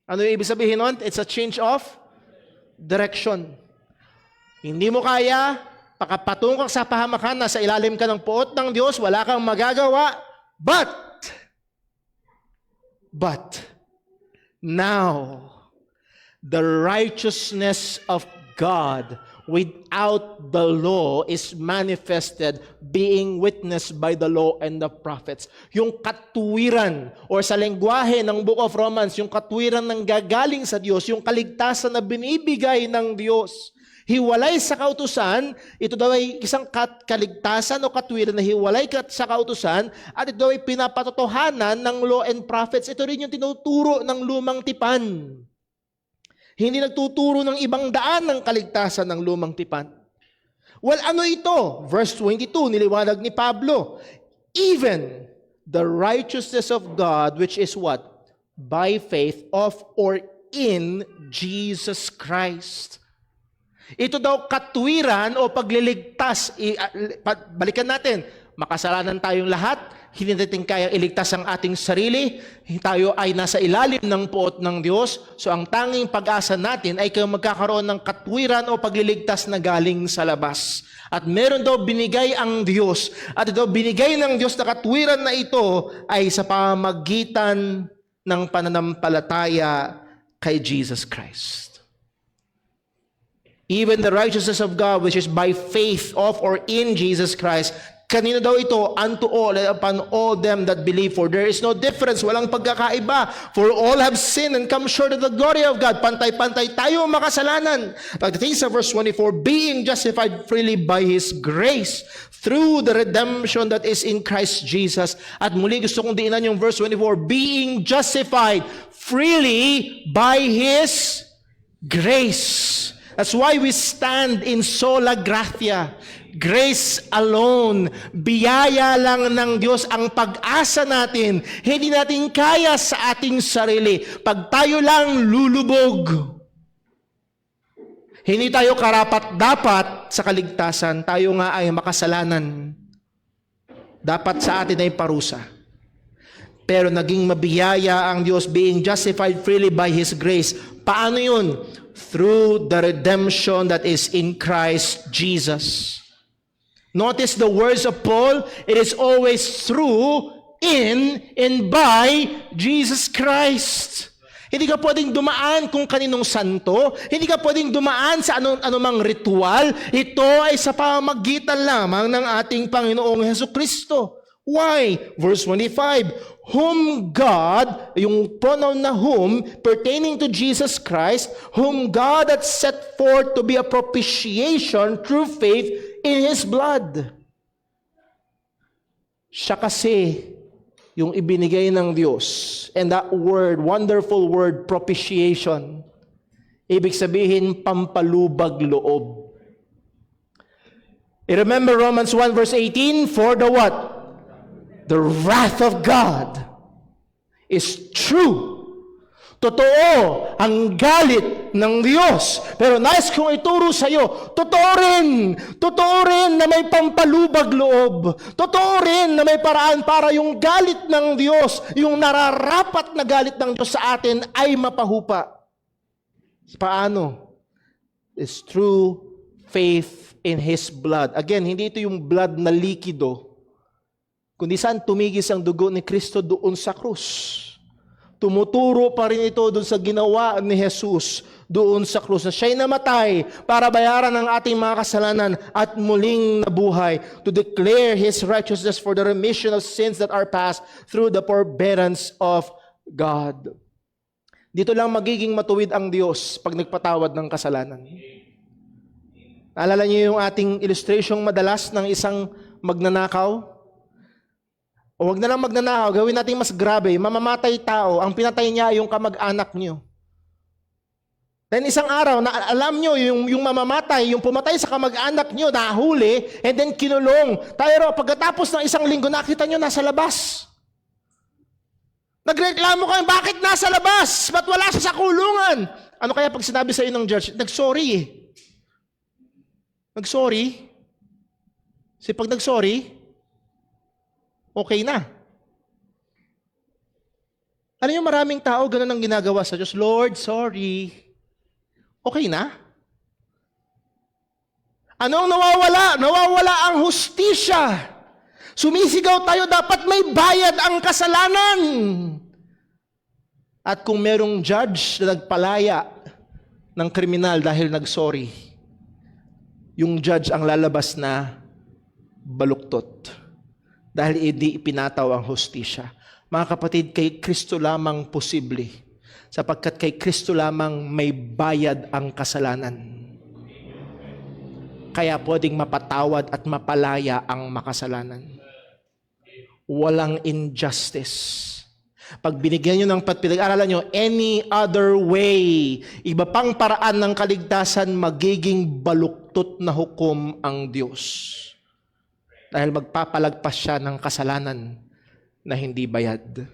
Ano yung ibig sabihin nun? It's a change of direction. Hindi mo kaya, pakapatung ka sa pahamakan, nasa ilalim ka ng puot ng Diyos, wala kang magagawa, but, now, the righteousness of God without the law is manifested, being witnessed by the law and the prophets. Yung katuwiran, or sa lengguwahe ng Book of Romans, yung katuwiran ng gagaling sa Diyos, yung kaligtasan na binibigay ng Diyos, Hiwalay sa kautusan, ito daw ay isang kaligtasan o katwiran na hiwalay sa kautusan, at ito daw ay pinapatotohanan ng law and prophets. Ito rin yung tinuturo ng lumang tipan. Hindi nagtuturo ng ibang daan ng kaligtasan ng lumang tipan. Well, ano ito? Verse 22, niliwanag ni Pablo. Even the righteousness of God, which is what? By faith of or in Jesus Christ. Ito daw katwiran o pagliligtas. Balikan natin, makasalanan tayong lahat, hindi natin kayang iligtas ang ating sarili, tayo ay nasa ilalim ng poot ng Diyos, so ang tanging pag-asa natin ay kung magkakaroon ng katwiran o pagliligtas na galing sa labas. At meron daw binigay ang Diyos, at ito binigay ng Diyos na katwiran na ito ay sa pamamagitan ng pananampalataya kay Jesus Christ. Even the righteousness of God, which is by faith of or in Jesus Christ, kanino daw ito? Unto all and upon all them that believe. For there is no difference, walang pagkakaiba. For all have sinned and come short of the glory of God. Pantay-pantay tayo makasalanan. Pagdating sa verse 24, being justified freely by His grace through the redemption that is in Christ Jesus. At muli gusto kong diinan yung verse 24, being justified freely by His grace. That's why we stand in sola gratia. Grace alone. Biyaya lang ng Diyos ang pag-asa natin. Hindi natin kaya sa ating sarili. Pag tayo lang lulubog, hindi tayo karapat-dapat sa kaligtasan. Tayo nga ay makasalanan. Dapat sa atin ay parusa. Pero naging mabiyaya ang Diyos, being justified freely by His grace. Paano yun? Through the redemption that is in Christ Jesus. Notice the words of Paul, it is always through, in, and by Jesus Christ. Hindi ka pwedeng dumaan kung kaninong santo, hindi ka pwedeng dumaan sa anumang ritual. Ito ay sa pamamagitan lamang ng ating Panginoong Hesukristo. Why? Verse 25, whom God, yung pronoun na whom, pertaining to Jesus Christ, whom God had set forth to be a propitiation through faith in His blood. Siya kasi yung ibinigay ng Diyos. And that word, wonderful word, propitiation, ibig sabihin pampalubag loob. You remember Romans 1 verse 18, for the what? The wrath of God is true. Totoo ang galit ng Diyos. Pero nais kong ituro sa iyo, totoo rin na may pampalubag loob. Totoo rin na may paraan para yung galit ng Diyos, yung nararapat na galit ng Diyos sa atin ay mapahupa. Paano? It's through faith in His blood. Again, hindi ito yung blood na likido, kundi saan tumigis ang dugo ni Kristo doon sa krus. Tumuturo pa rin ito doon sa ginawa ni Jesus doon sa krus, na siya'y namatay para bayaran ang ating mga kasalanan at muling nabuhay, to declare His righteousness for the remission of sins that are past through the forbearance of God. Dito lang magiging matuwid ang Diyos pag nagpatawad ng kasalanan. Naalala niyo yung ating illustrasyong madalas ng isang magnanakaw? O wag na lang magnanakaw, gawin natin mas grabe, mamamatay tao, ang pinatay niya ay yung kamag-anak niyo. Then isang araw, na alam niyo, yung mamamatay, yung pumatay sa kamag-anak niyo, nahuli, and then kinulong. Pero pagkatapos ng isang linggo, nakita niyo nasa labas. Nagreklamo kayo, bakit nasa labas? Ba't wala siya sa kulungan? Ano kaya pag sinabi sa inyo ng judge? Nag-sorry eh. Nag-sorry? Kasi pag nag-sorry, okay na. Alam niyo, maraming tao, ganun ang ginagawa sa Diyos. Lord, sorry. Okay na? Anong nawawala? Nawawala ang hustisya. Sumisigaw tayo, dapat may bayad ang kasalanan. At kung merong judge na nagpalaya ng kriminal dahil nag-sorry, yung judge ang lalabas na baluktot. Dahil hindi ipinataw ang hustisya. Mga kapatid, kay Kristo lamang posible. Sapagkat kay Kristo lamang may bayad ang kasalanan. kaya pwedeng mapatawad at mapalaya ang makasalanan. Walang injustice. Pag binigyan nyo ng pinag-aralan nyo, any other way, iba pang paraan ng kaligtasan, magiging baluktot na hukom ang Diyos. Dahil magpapalagpas siya ng kasalanan na hindi bayad.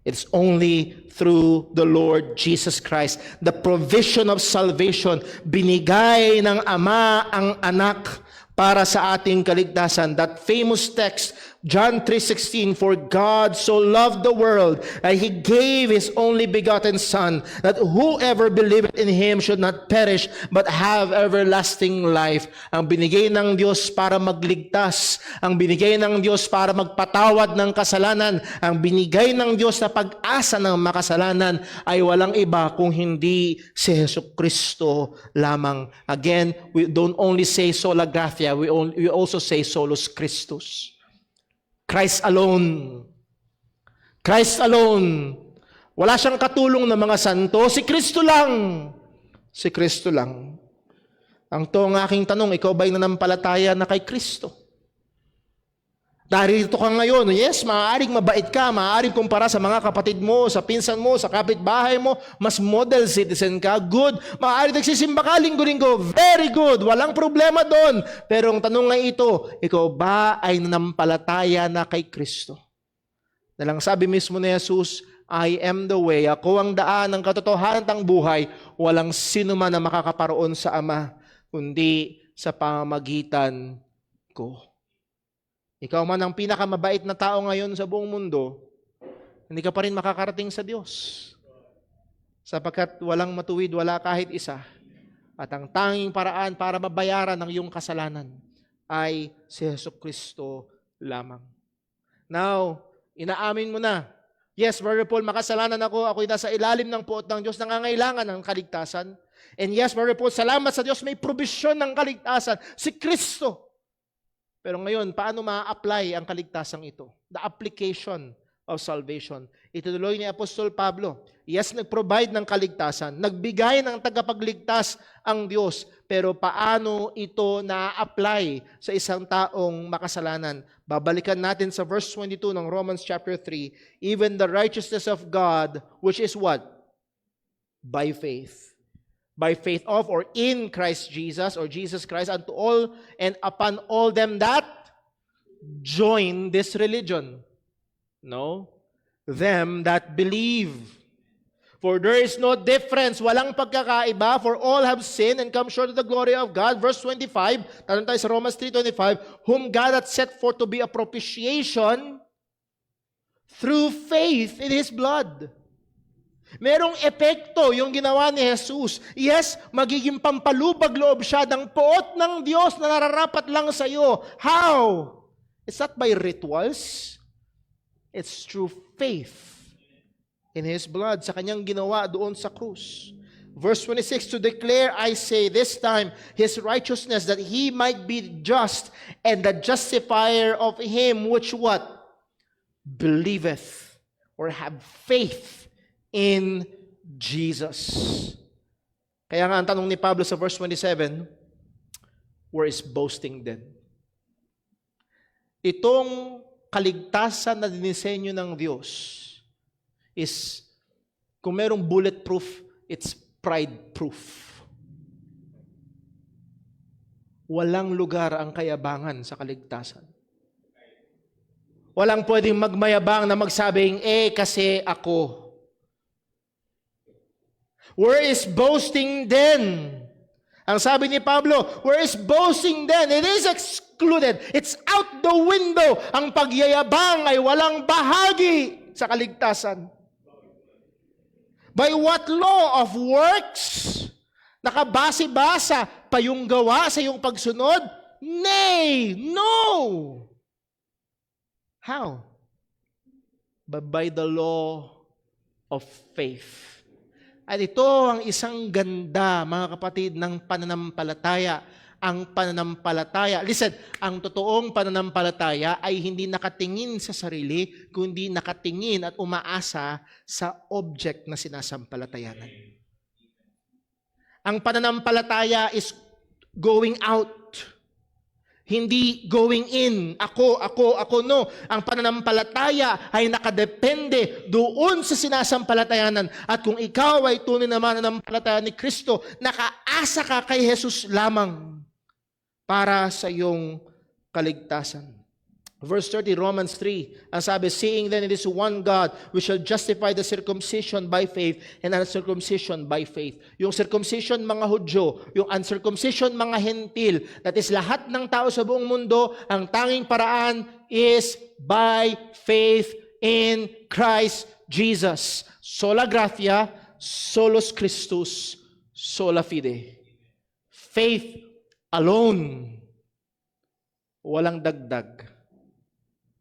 It's only through the Lord Jesus Christ. The provision of salvation, binigay ng Ama ang anak para sa ating kaligtasan. That famous text, John 3:16, for God so loved the world that He gave His only begotten Son, that whoever believeth in Him should not perish, but have everlasting life. Ang binigay ng Diyos para magligtas, ang binigay ng Diyos para magpatawad ng kasalanan, ang binigay ng Diyos na pag-asa ng makasalanan ay walang iba kung hindi si Jesucristo lamang. Again, we don't only say sola gratia, we also say solus Christus. Christ alone. Christ alone. Wala siyang katulong ng mga santo. Si Kristo lang. Si Kristo lang. Ang aking tanong, ikaw ba'y nanampalataya na kay Kristo? Narito ka ngayon, yes, maaaring mabait ka, maaaring kumpara sa mga kapatid mo, sa pinsan mo, sa kapitbahay mo, mas model citizen ka, good. Maaaring nagsisimba ka linggo-linggo, very good, walang problema doon. Pero ang tanong nga ito, ikaw ba ay nanampalataya na kay Kristo? Dalang sabi mismo ni Jesus, I am the way, ako ang daan ng katotohanan at ang buhay, walang sino man na makakaparoon sa Ama, kundi sa pamamagitan ko. Ikaw man ang pinakamabait na tao ngayon sa buong mundo, hindi ka pa rin makakarating sa Diyos. Sapagkat walang matuwid, wala kahit isa. At ang tanging paraan para mabayaran ang iyong kasalanan ay si Jesucristo lamang. Now, inaamin mo na, yes, Brother Paul, makasalanan ako, ako'y nasa ilalim ng puot ng Diyos, nangangailangan ng kaligtasan. And yes, Brother Paul, salamat sa Diyos, may provision ng kaligtasan, si Kristo. Pero ngayon, paano ma-apply ang kaligtasan ito? The application of salvation. Ituloy ni Apostol Pablo. Yes, nag-provide ng kaligtasan. Nagbigay ng tagapagligtas ang Diyos. Pero paano ito na-apply sa isang taong makasalanan? Babalikan natin sa verse 22 ng Romans chapter 3. Even the righteousness of God, which is what? By faith. By faith of or in Christ Jesus or Jesus Christ unto all and upon all them that join this religion. No? Them that believe. For there is no difference, walang pagkakaiba, for all have sinned and come short of the glory of God. Verse 25, tanong tayo sa Romans 3:25, whom God hath set forth to be a propitiation through faith in His blood. Merong epekto yung ginawa ni Jesus. Yes, magiging pampalubag loob siya ng poot ng Diyos na nararapat lang sa iyo. How? It's not by rituals. It's through faith in His blood, sa kanyang ginawa doon sa krus. Verse 26, to declare, I say, this time, His righteousness, that He might be just and the justifier of him which what? Believeth or have faith in Jesus. Kaya nga ang tanong ni Pablo sa verse 27, where is boasting then? Itong kaligtasan na dinisenyo ng Diyos is, kung merong bulletproof, it's pride-proof. Walang lugar ang kayabangan sa kaligtasan. Walang pwedeng magmayabang na magsabing, kasi ako. Where is boasting then? Ang sabi ni Pablo, where is boasting then? It is excluded. It's out the window. Ang pagyayabang ay walang bahagi sa kaligtasan. By what law of works? Nakabase-basa pa yung gawa sa iyong pagsunod? Nay, no. How? But by the law of faith. At ito ang isang ganda, mga kapatid, ng pananampalataya. Ang pananampalataya, listen, ang totoong pananampalataya ay hindi nakatingin sa sarili, kundi nakatingin at umaasa sa object na sinasampalatayanan. Ang pananampalataya is going out. Hindi going in. Ako, no. Ang pananampalataya ay nakadepende doon sa sinasampalatayanan. At kung ikaw ay tunay na mananampalataya ni Kristo, nakaasa ka kay Jesus lamang para sa iyong kaligtasan. Verse 30, Romans 3, ang sabi, seeing then it is one God, we shall justify the circumcision by faith and uncircumcision by faith. Yung circumcision mga Hudyo, yung uncircumcision mga Hentil, that is lahat ng tao sa buong mundo, ang tanging paraan is by faith in Christ Jesus. Sola gratia, solus Christus, sola fide. Faith alone. Walang dagdag.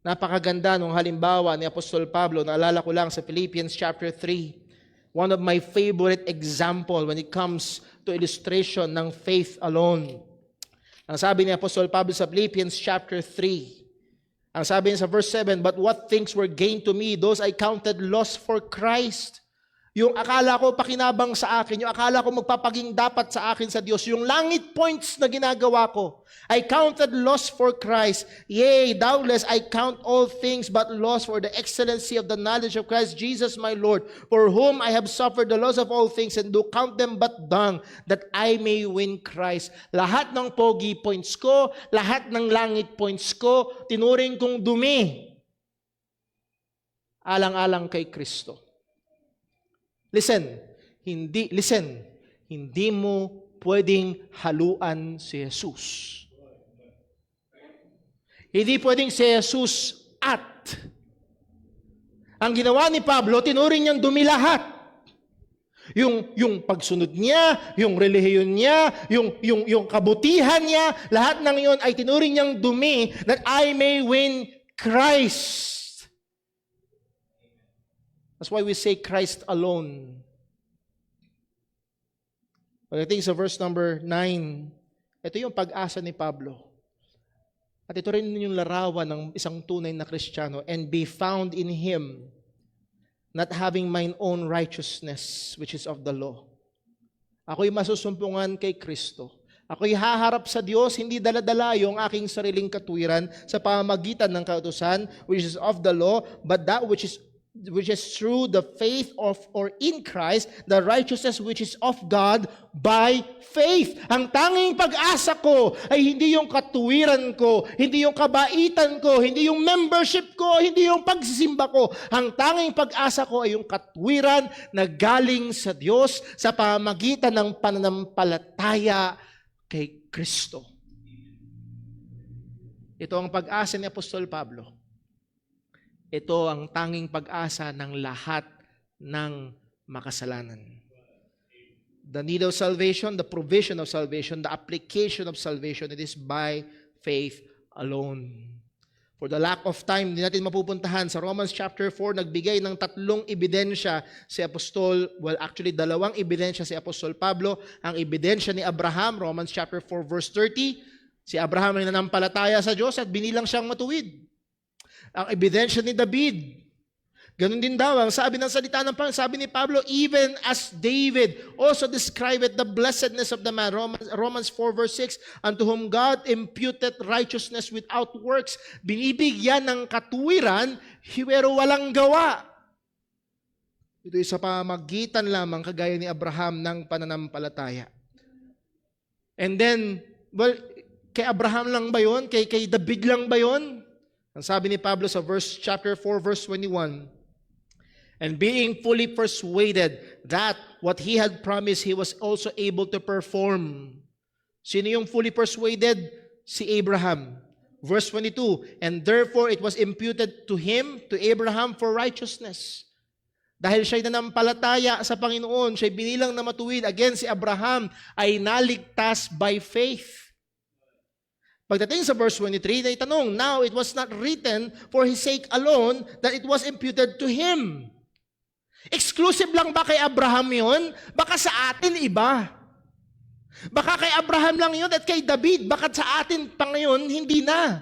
Napakaganda nung halimbawa ni Apostol Pablo, naalala ko lang sa Philippians chapter 3. One of my favorite example when it comes to illustration ng faith alone. Ang sabi ni Apostol Pablo sa Philippians chapter 3, ang sabi niya sa verse 7, but what things were gained to me, those I counted loss for Christ. Yung akala ko pakinabang sa akin, yung akala ko magpapaging dapat sa akin sa Diyos, yung langit points na ginagawa ko, I counted loss for Christ. Yea, doubtless I count all things but loss for the excellency of the knowledge of Christ Jesus my Lord, for whom I have suffered the loss of all things and do count them but dung, that I may win Christ. Lahat ng pogi points ko, lahat ng langit points ko, tinuring kong dumi. Alang-alang kay Kristo. Listen, hindi mo pwedeng haluan si Jesus. Hindi pwedeng si Jesus at. Ang ginawa ni Pablo, tinuring niyang dumi lahat. Yung pagsunod niya, yung relihiyon niya, yung kabutihan niya, lahat ng iyon ay tinuring niyang dumi that I may win Christ. That's why we say Christ alone. Pagdating sa verse number 9, ito yung pag-asa ni Pablo. At ito rin yung larawan ng isang tunay na Kristiyano. And be found in Him, not having mine own righteousness, which is of the law. Ako'y masusumpungan kay Kristo. Ako'y haharap sa Diyos, hindi dala-dala yung aking sariling katwiran sa pamamagitan ng kautusan, which is of the law, but that which is through the faith of or in Christ, the righteousness which is of God by faith. Ang tanging pag-asa ko ay hindi yung katuwiran ko, hindi yung kabaitan ko, hindi yung membership ko, hindi yung pagsisimba ko. Ang tanging pag-asa ko ay yung katwiran na galing sa Diyos sa pamamagitan ng pananampalataya kay Kristo. Ito ang pag-asa ni Apostol Pablo. Ito ang tanging pag-asa ng lahat ng makasalanan. The need of salvation, the provision of salvation, the application of salvation, it is by faith alone. For the lack of time, hindi natin mapupuntahan. Sa Romans chapter 4, nagbigay ng 3 ebidensya si Apostol, actually 2 ebidensya si Apostol Pablo. Ang ebidensya ni Abraham, Romans chapter 4 verse 30, si Abraham ay nanampalataya sa Diyos at binilang siyang matuwid. Ang ebidensya ni David, ganun din daw, ang sabi ng salita ng Panginoon, sabi ni Pablo, even as David also described the blessedness of the man, Romans 4 verse 6, unto whom God imputed righteousness without works, binibigyan ng katuwiran, pero walang gawa. Ito ay sa pamagitan lamang, kagaya ni Abraham, ng pananampalataya. And then, well, kay Abraham lang ba yun? Kay David lang ba yun? Ang sabi ni Pablo sa chapter 4, verse 21, and being fully persuaded that what he had promised, he was also able to perform. Sino yung fully persuaded? Si Abraham. Verse 22, and therefore it was imputed to him, to Abraham, for righteousness. Dahil siya'y nanampalataya sa Panginoon, siya'y binilang na matuwid, again si Abraham ay naligtas by faith. Pagdating sa verse 23, na itanong, now it was not written for his sake alone that it was imputed to him. Exclusive lang ba kay Abraham yun? Baka sa atin iba. Baka kay Abraham lang yun at kay David. Baka sa atin pa ngayon, hindi na.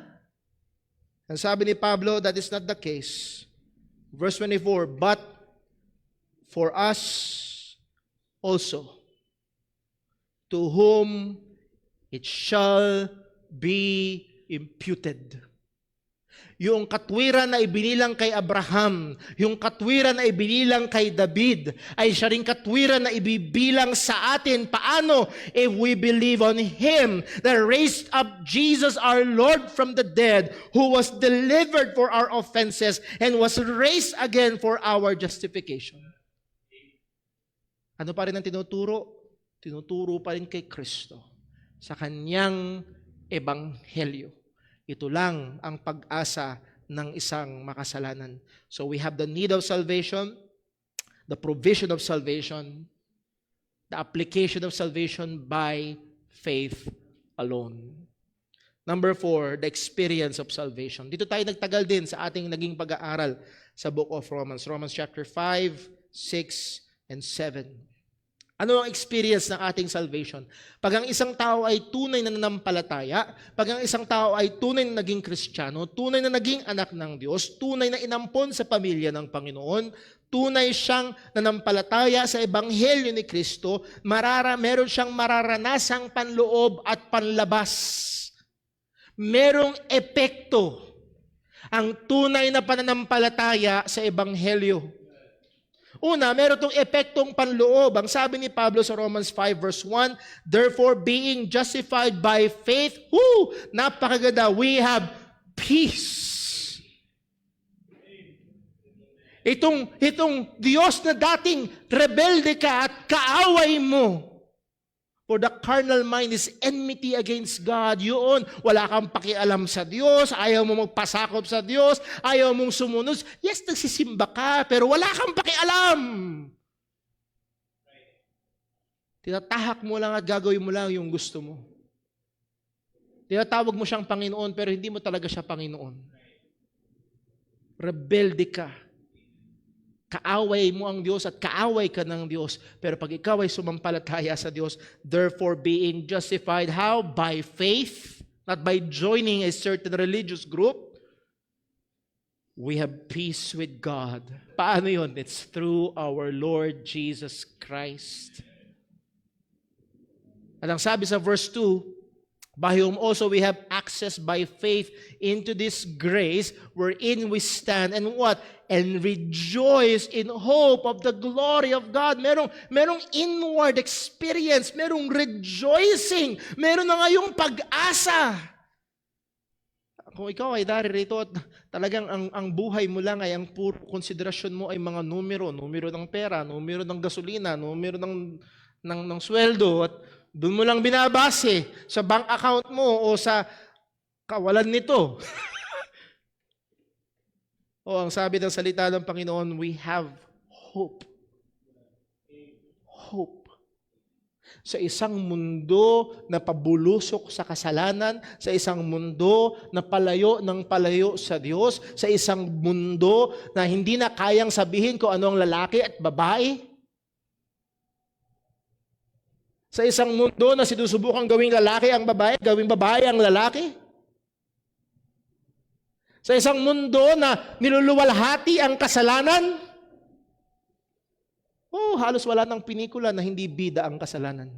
Ang sabi ni Pablo, that is not the case. Verse 24, but for us also, to whom it shall be imputed. Yung katwiran na ibinilang kay Abraham, yung katwiran na ibinilang kay David, ay siya ring katwiran na ibibilang sa atin. Paano? If we believe on Him that raised up Jesus our Lord from the dead, who was delivered for our offenses and was raised again for our justification. Ano pa rin ang tinuturo? Tinuturo pa rin kay Kristo sa Kanyang ebanghelyo. Ito lang ang pag-asa ng isang makasalanan. So we have the need of salvation, the provision of salvation, the application of salvation by faith alone. Number 4, the experience of salvation. Dito tayo nagtagal din sa ating naging pag-aaral sa book of Romans. Romans chapter 5, 6, and 7. Ano ang experience ng ating salvation? Pag ang isang tao ay tunay na nanampalataya, pag ang isang tao ay tunay na naging Kristiyano, tunay na naging anak ng Diyos, tunay na inampon sa pamilya ng Panginoon, tunay siyang nanampalataya sa Ebanghelyo ni Kristo, meron siyang mararanasang panloob at panlabas. Merong epekto ang tunay na pananampalataya sa Ebanghelyo. Una, meron itong epektong panloob. Ang sabi ni Pablo sa Romans 5 verse 1, therefore being justified by faith, napakaganda, we have peace. Itong Diyos na dating rebelde ka at kaaway mo, for the carnal mind is enmity against God. Yun, wala kang pakialam sa Diyos, ayaw mo magpasakop sa Diyos, ayaw mong sumunod. Yes, nagsisimba ka, pero wala kang pakialam. Tinatahak mo lang at gagawin mo lang yung gusto mo. Tinatawag mo siyang Panginoon, pero hindi mo talaga siya Panginoon. Rebelde ka. Kaaway mo ang Diyos at kaaway ka ng Diyos. Pero pag ikaw ay sumampalataya sa Diyos, therefore being justified, how? By faith, not by joining a certain religious group. We have peace with God. Paano yun? It's through our Lord Jesus Christ. At ang sabi sa verse 2, by whom also we have access by faith into this grace wherein we stand and what? And rejoice in hope of the glory of God. Merong inward experience, merong rejoicing, meron na ngayong pag-asa. Kung ikaw ay daririto at talagang ang buhay mo lang ay ang puro konsiderasyon mo ay mga numero ng pera, numero ng gasolina, numero ng sweldo, at doon mo lang binabase sa bank account mo o sa kawalan nito. O ang sabi ng salita ng Panginoon, we have hope. Hope. Sa isang mundo na pabulusok sa kasalanan, sa isang mundo na palayo ng palayo sa Diyos, sa isang mundo na hindi na kayang sabihin kung ano ang lalaki at babae, sa isang mundo na sinusubukang gawing lalaki ang babae, gawing babae ang lalaki. Sa isang mundo na niluluwalhati ang kasalanan. Halos wala ng pinikula na hindi bida ang kasalanan.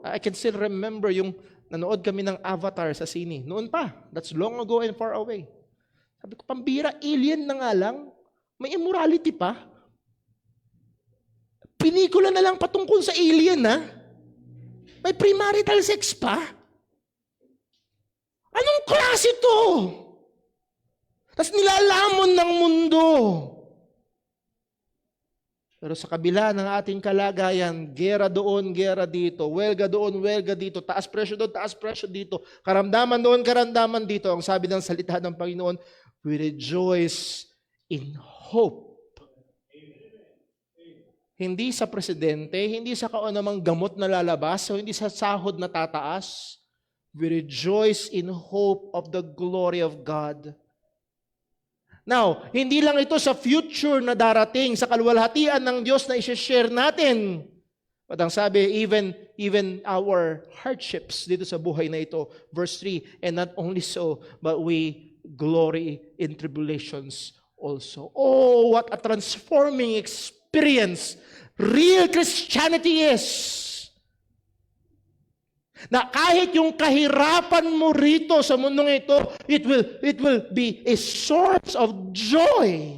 I can still remember yung nanood kami ng Avatar sa sine. Noon pa. That's long ago and far away. Sabi ko, pambira, alien na nga lang. May immorality pa. Pinikula na lang patungkol sa alien, ha? May premarital sex pa. Anong klase to? Tapos nilalamon ng mundo. Pero sa kabila ng ating kalagayan, gera doon, gera dito, welga doon, welga dito, taas presyo doon, taas presyo dito, karamdaman doon, karamdaman dito. Ang sabi ng salita ng Panginoon, we rejoice in hope. Hindi sa presidente, hindi sa kaunamang gamot na lalabas, o hindi sa sahod na tataas. We rejoice in hope of the glory of God. Now, hindi lang ito sa future na darating, sa kaluwalhatian ng Diyos na i-share natin. But ang sabi, even our hardships dito sa buhay na ito, verse 3, and not only so, but we glory in tribulations also. Oh, what a transforming experience real Christianity is. Na kahit yung kahirapan mo rito sa mundong ito, it will be a source of joy.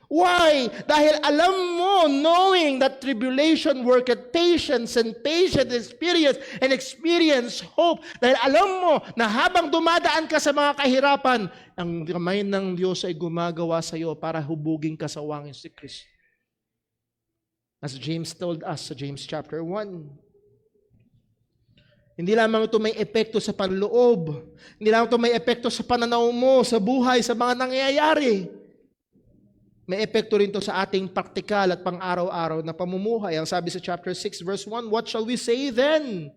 Why? Dahil alam mo, knowing that tribulation worketh patience, and patience experience hope. Dahil alam mo na habang dumadaan ka sa mga kahirapan, ang kamay ng Diyos ay gumagawa sa iyo para hubugin ka sa wangin si Kristo. As James told us sa James chapter 1. Hindi lamang ito may epekto sa panloob. Hindi lamang ito may epekto sa pananaw mo, sa buhay, sa mga nangyayari. May epekto rin ito sa ating praktikal at pang-araw-araw na pamumuhay. Ang sabi sa chapter 6 verse 1, what shall we say then?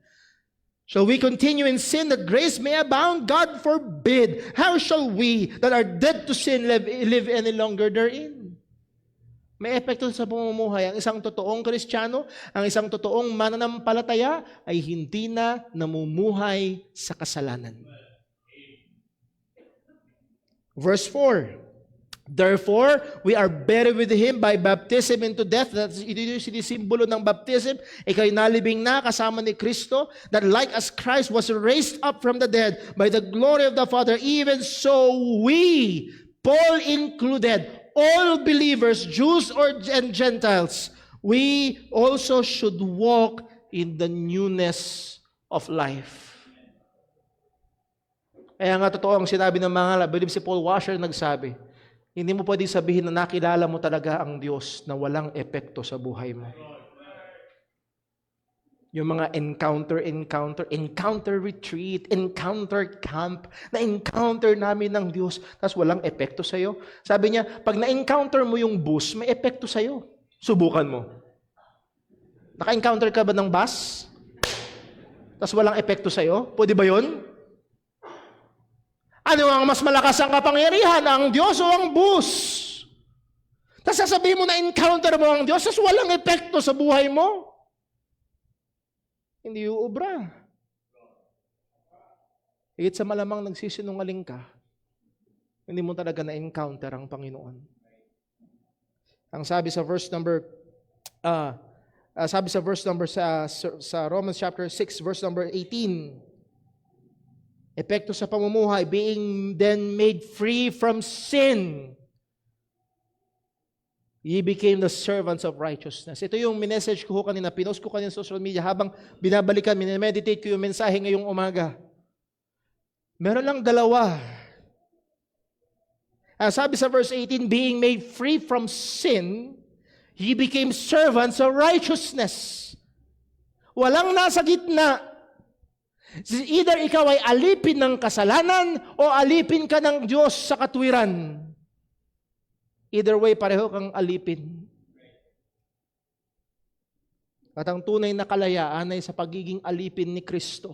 Shall we continue in sin that grace may abound? God forbid. How shall we that are dead to sin live any longer therein? May epekto sa pamumuhay. Ang isang totoong Kristiyano, ang isang totoong mananampalataya ay hindi na namumuhay sa kasalanan. Verse 4, therefore, we are buried with Him by baptism into death. Ito yung sinisimbolo ng baptism. Ikaw'y nalibing na kasama ni Kristo, that like as Christ was raised up from the dead by the glory of the Father, even so we, Paul included, all believers, Jews and Gentiles, we also should walk in the newness of life. Kaya nga totoo ang sinabi ng mga, believe si Paul Washer nagsabi, hindi mo pwedeng sabihin na nakilala mo talaga ang Diyos na walang epekto sa buhay mo. Yung mga encounter retreat, encounter camp, na-encounter namin ng Diyos, tapos walang epekto sa'yo. Sabi niya, pag na-encounter mo yung bus, may epekto sa'yo. Subukan mo. Naka-encounter ka ba ng bus? Tapos walang epekto sa'yo? Pwede ba yun? Ano ang mas malakas ang kapangyarihan? Ang Diyos o ang bus? Tapos sasabihin mo na-encounter mo ang Diyos, tapos walang epekto sa buhay mo? Hindi uubra. Higit sa malamang nagsisinungaling ka, hindi mo talaga na-encounter ang Panginoon. Ang sabi sa verse number sa Romans chapter 6 verse number 18, epekto sa pamumuhay, being then made free from sin, ye became the servants of righteousness. Ito yung message ko kanina, pinost ko kanina sa social media habang binabalikan, minimeditate ko yung mensahe ngayong umaga. Meron lang dalawa. Sabi sa verse 18, being made free from sin, ye became servants of righteousness. Walang nasa gitna. Either ikaw ay alipin ng kasalanan o alipin ka ng Diyos sa katwiran. Either way, pareho kang alipin. At ang tunay na kalayaan ay sa pagiging alipin ni Kristo.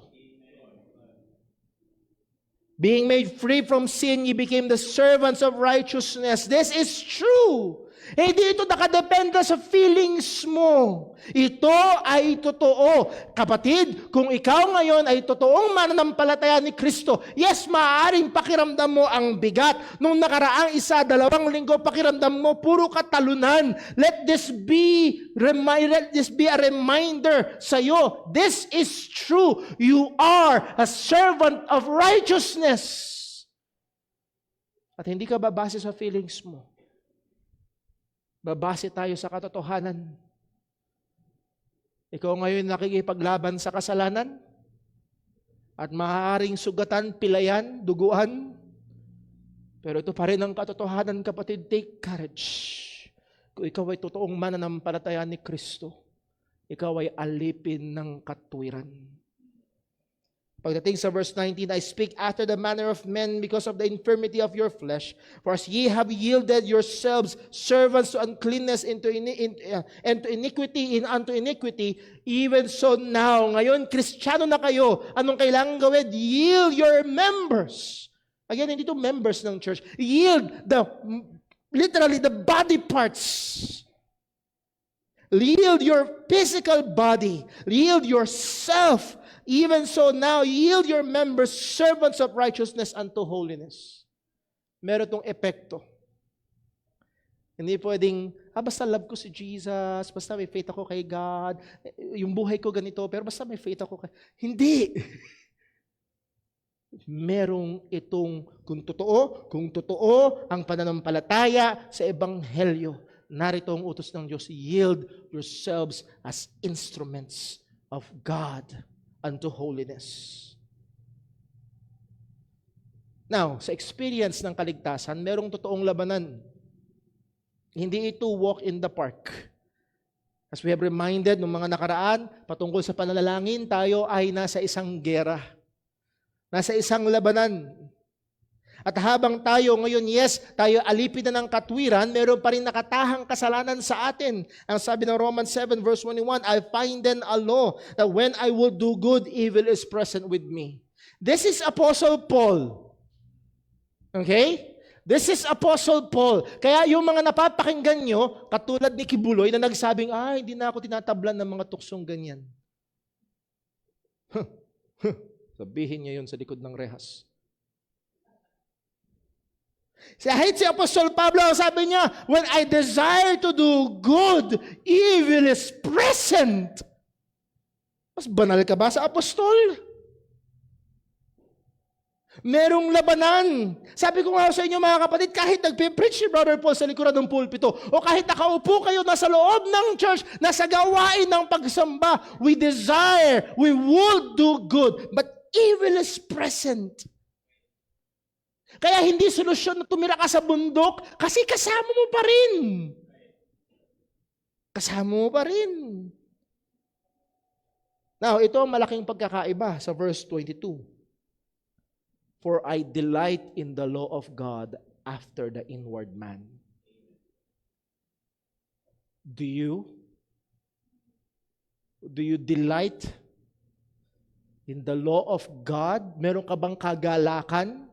Being made free from sin, ye became the servants of righteousness. This is true. Hindi ito nakadepende sa feelings mo. Ito ay totoo. Kapatid, kung ikaw ngayon ay totoong mananampalataya ni Kristo, yes, maaaring pakiramdam mo ang bigat. Nung nakaraang 1-2 linggo, pakiramdam mo, puro katalunan. Let this be a reminder sa iyo. This is true. You are a servant of righteousness. At hindi ka babase sa feelings mo. Babase tayo sa katotohanan. Ikaw ngayon nakikipaglaban sa kasalanan at maaaring sugatan, pilayan, duguan. Pero ito pa rin ang katotohanan, kapatid. Take courage. Kung ikaw ay totoong mananampalataya ni Kristo, ikaw ay alipin ng katwiran. Pagdating sa verse 19, I speak after the manner of men because of the infirmity of your flesh. For as ye have yielded yourselves servants to uncleanness and to iniquity, unto iniquity, even so now, ngayon, Kristiyano na kayo, anong kailangan gawin? Yield your members. Again, hindi ito members ng church. Yield literally the body parts. Yield your physical body. Yield yourself. Even so now, yield your members servants of righteousness unto holiness. Meron itong epekto. Hindi pwedeng, basta love ko si Jesus, basta may faith ako kay God, yung buhay ko ganito, pero basta may faith ako kay... Hindi! Merong itong, kung totoo ang pananampalataya sa Ebanghelyo, narito ang utos ng Diyos, yield yourselves as instruments of God unto holiness. Now, sa experience ng kaligtasan, merong totoong labanan. Hindi ito walk in the park. As we have reminded ng mga nakaraan, patungkol sa pananalangin, tayo ay nasa isang gera. Nasa isang labanan. At habang tayo ngayon, yes, tayo alipin na ng katwiran, meron pa rin nakatahang kasalanan sa atin. Ang sabi ng Romans 7 verse 21, I find then a law that when I will do good, evil is present with me. This is Apostle Paul. Okay? This is Apostle Paul. Kaya yung mga napapakinggan nyo, katulad ni Kibuloy na nagsabing, hindi na ako tinatablan ng mga tuksong ganyan. Sabihin niya yun sa likod ng rehas. Kahit si Apostol Pablo, sabi niya, when I desire to do good, evil is present. Mas banal ka ba sa apostol? Merong labanan. Sabi ko nga sa inyo mga kapatid, kahit nagpipreach si Brother Paul sa likuran ng pulpito, o kahit nakaupo kayo nasa loob ng church, nasa gawain ng pagsamba, we desire, we would do good, but evil is present. Kaya hindi solusyon na tumira ka sa bundok kasi kasama mo pa rin. Kasama mo pa rin. Now, ito ang malaking pagkakaiba sa verse 22. For I delight in the law of God after the inward man. Do you delight in the law of God? Meron ka bang kagalakan?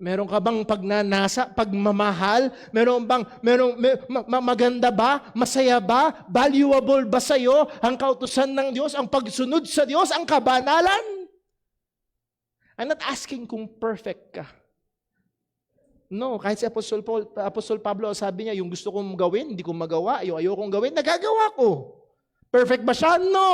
Meron ka bang pagnanasa, pagmamahal? Maganda ba? Masaya ba? Valuable ba sa iyo ang kautusan ng Diyos, ang pagsunod sa Diyos, ang kabanalan? I'm not asking kung perfect ka. No, kahit si Apostol Pablo, sabi niya, yung gusto kong gawin, hindi ko magawa. Yung ayokong gawin, nagagawa ko. Perfect ba siya? No.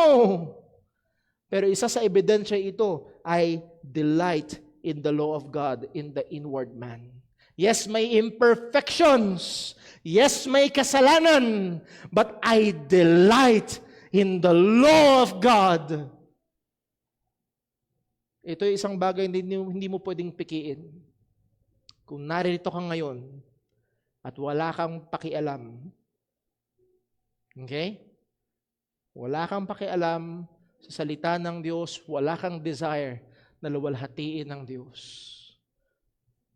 Pero isa sa ebidensya ito ay delight in the law of God, in the inward man. Yes, may imperfections. Yes, may kasalanan. But I delight in the law of God. Ito ay isang bagay na hindi mo pwedeng pikiin. Kung narito ka ngayon at wala kang pakialam, okay? Wala kang pakialam sa salita ng Diyos, wala kang desire na luwalhatiin ng Diyos.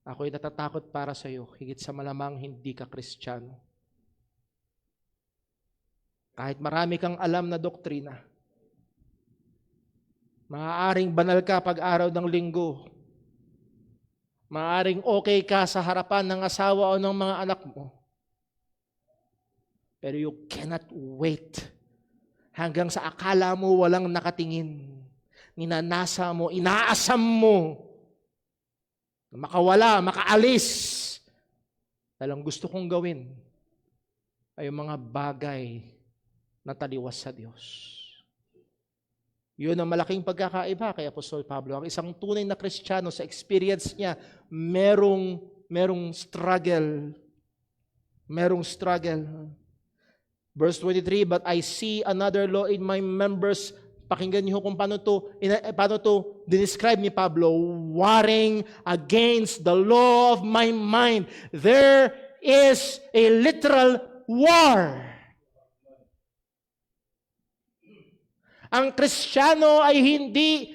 Ako'y natatakot para sa iyo, higit sa malamang hindi ka Kristiyano. Kahit marami kang alam na doktrina, maaaring banal ka pag-araw ng linggo, maaaring okay ka sa harapan ng asawa o ng mga anak mo, pero you cannot wait hanggang sa akala mo walang nakatingin. Ninanasa mo, inaasam mo, makawala, makaalis. Dahil ang gusto kong gawin ay yung mga bagay na taliwas sa Diyos. Yun ang malaking pagkakaiba kay Apostol Pablo. Ang isang tunay na Kristiyano sa experience niya, merong struggle. Merong struggle. Verse 23, but I see another law in my members. Pakinggan niyo kung paano to describe ni Pablo, warring against the law of my mind. There is a literal war. Ang Kristiyano ay hindi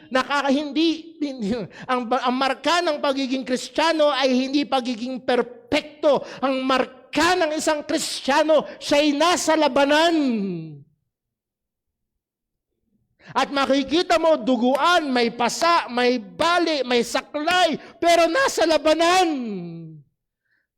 ang marka ng pagiging Kristiyano ay hindi pagiging perpekto. Ang marka ng isang Kristiyano, siya'y nasa labanan. At makikita mo, duguan, may pasa, may bali, may saklay, pero nasa labanan.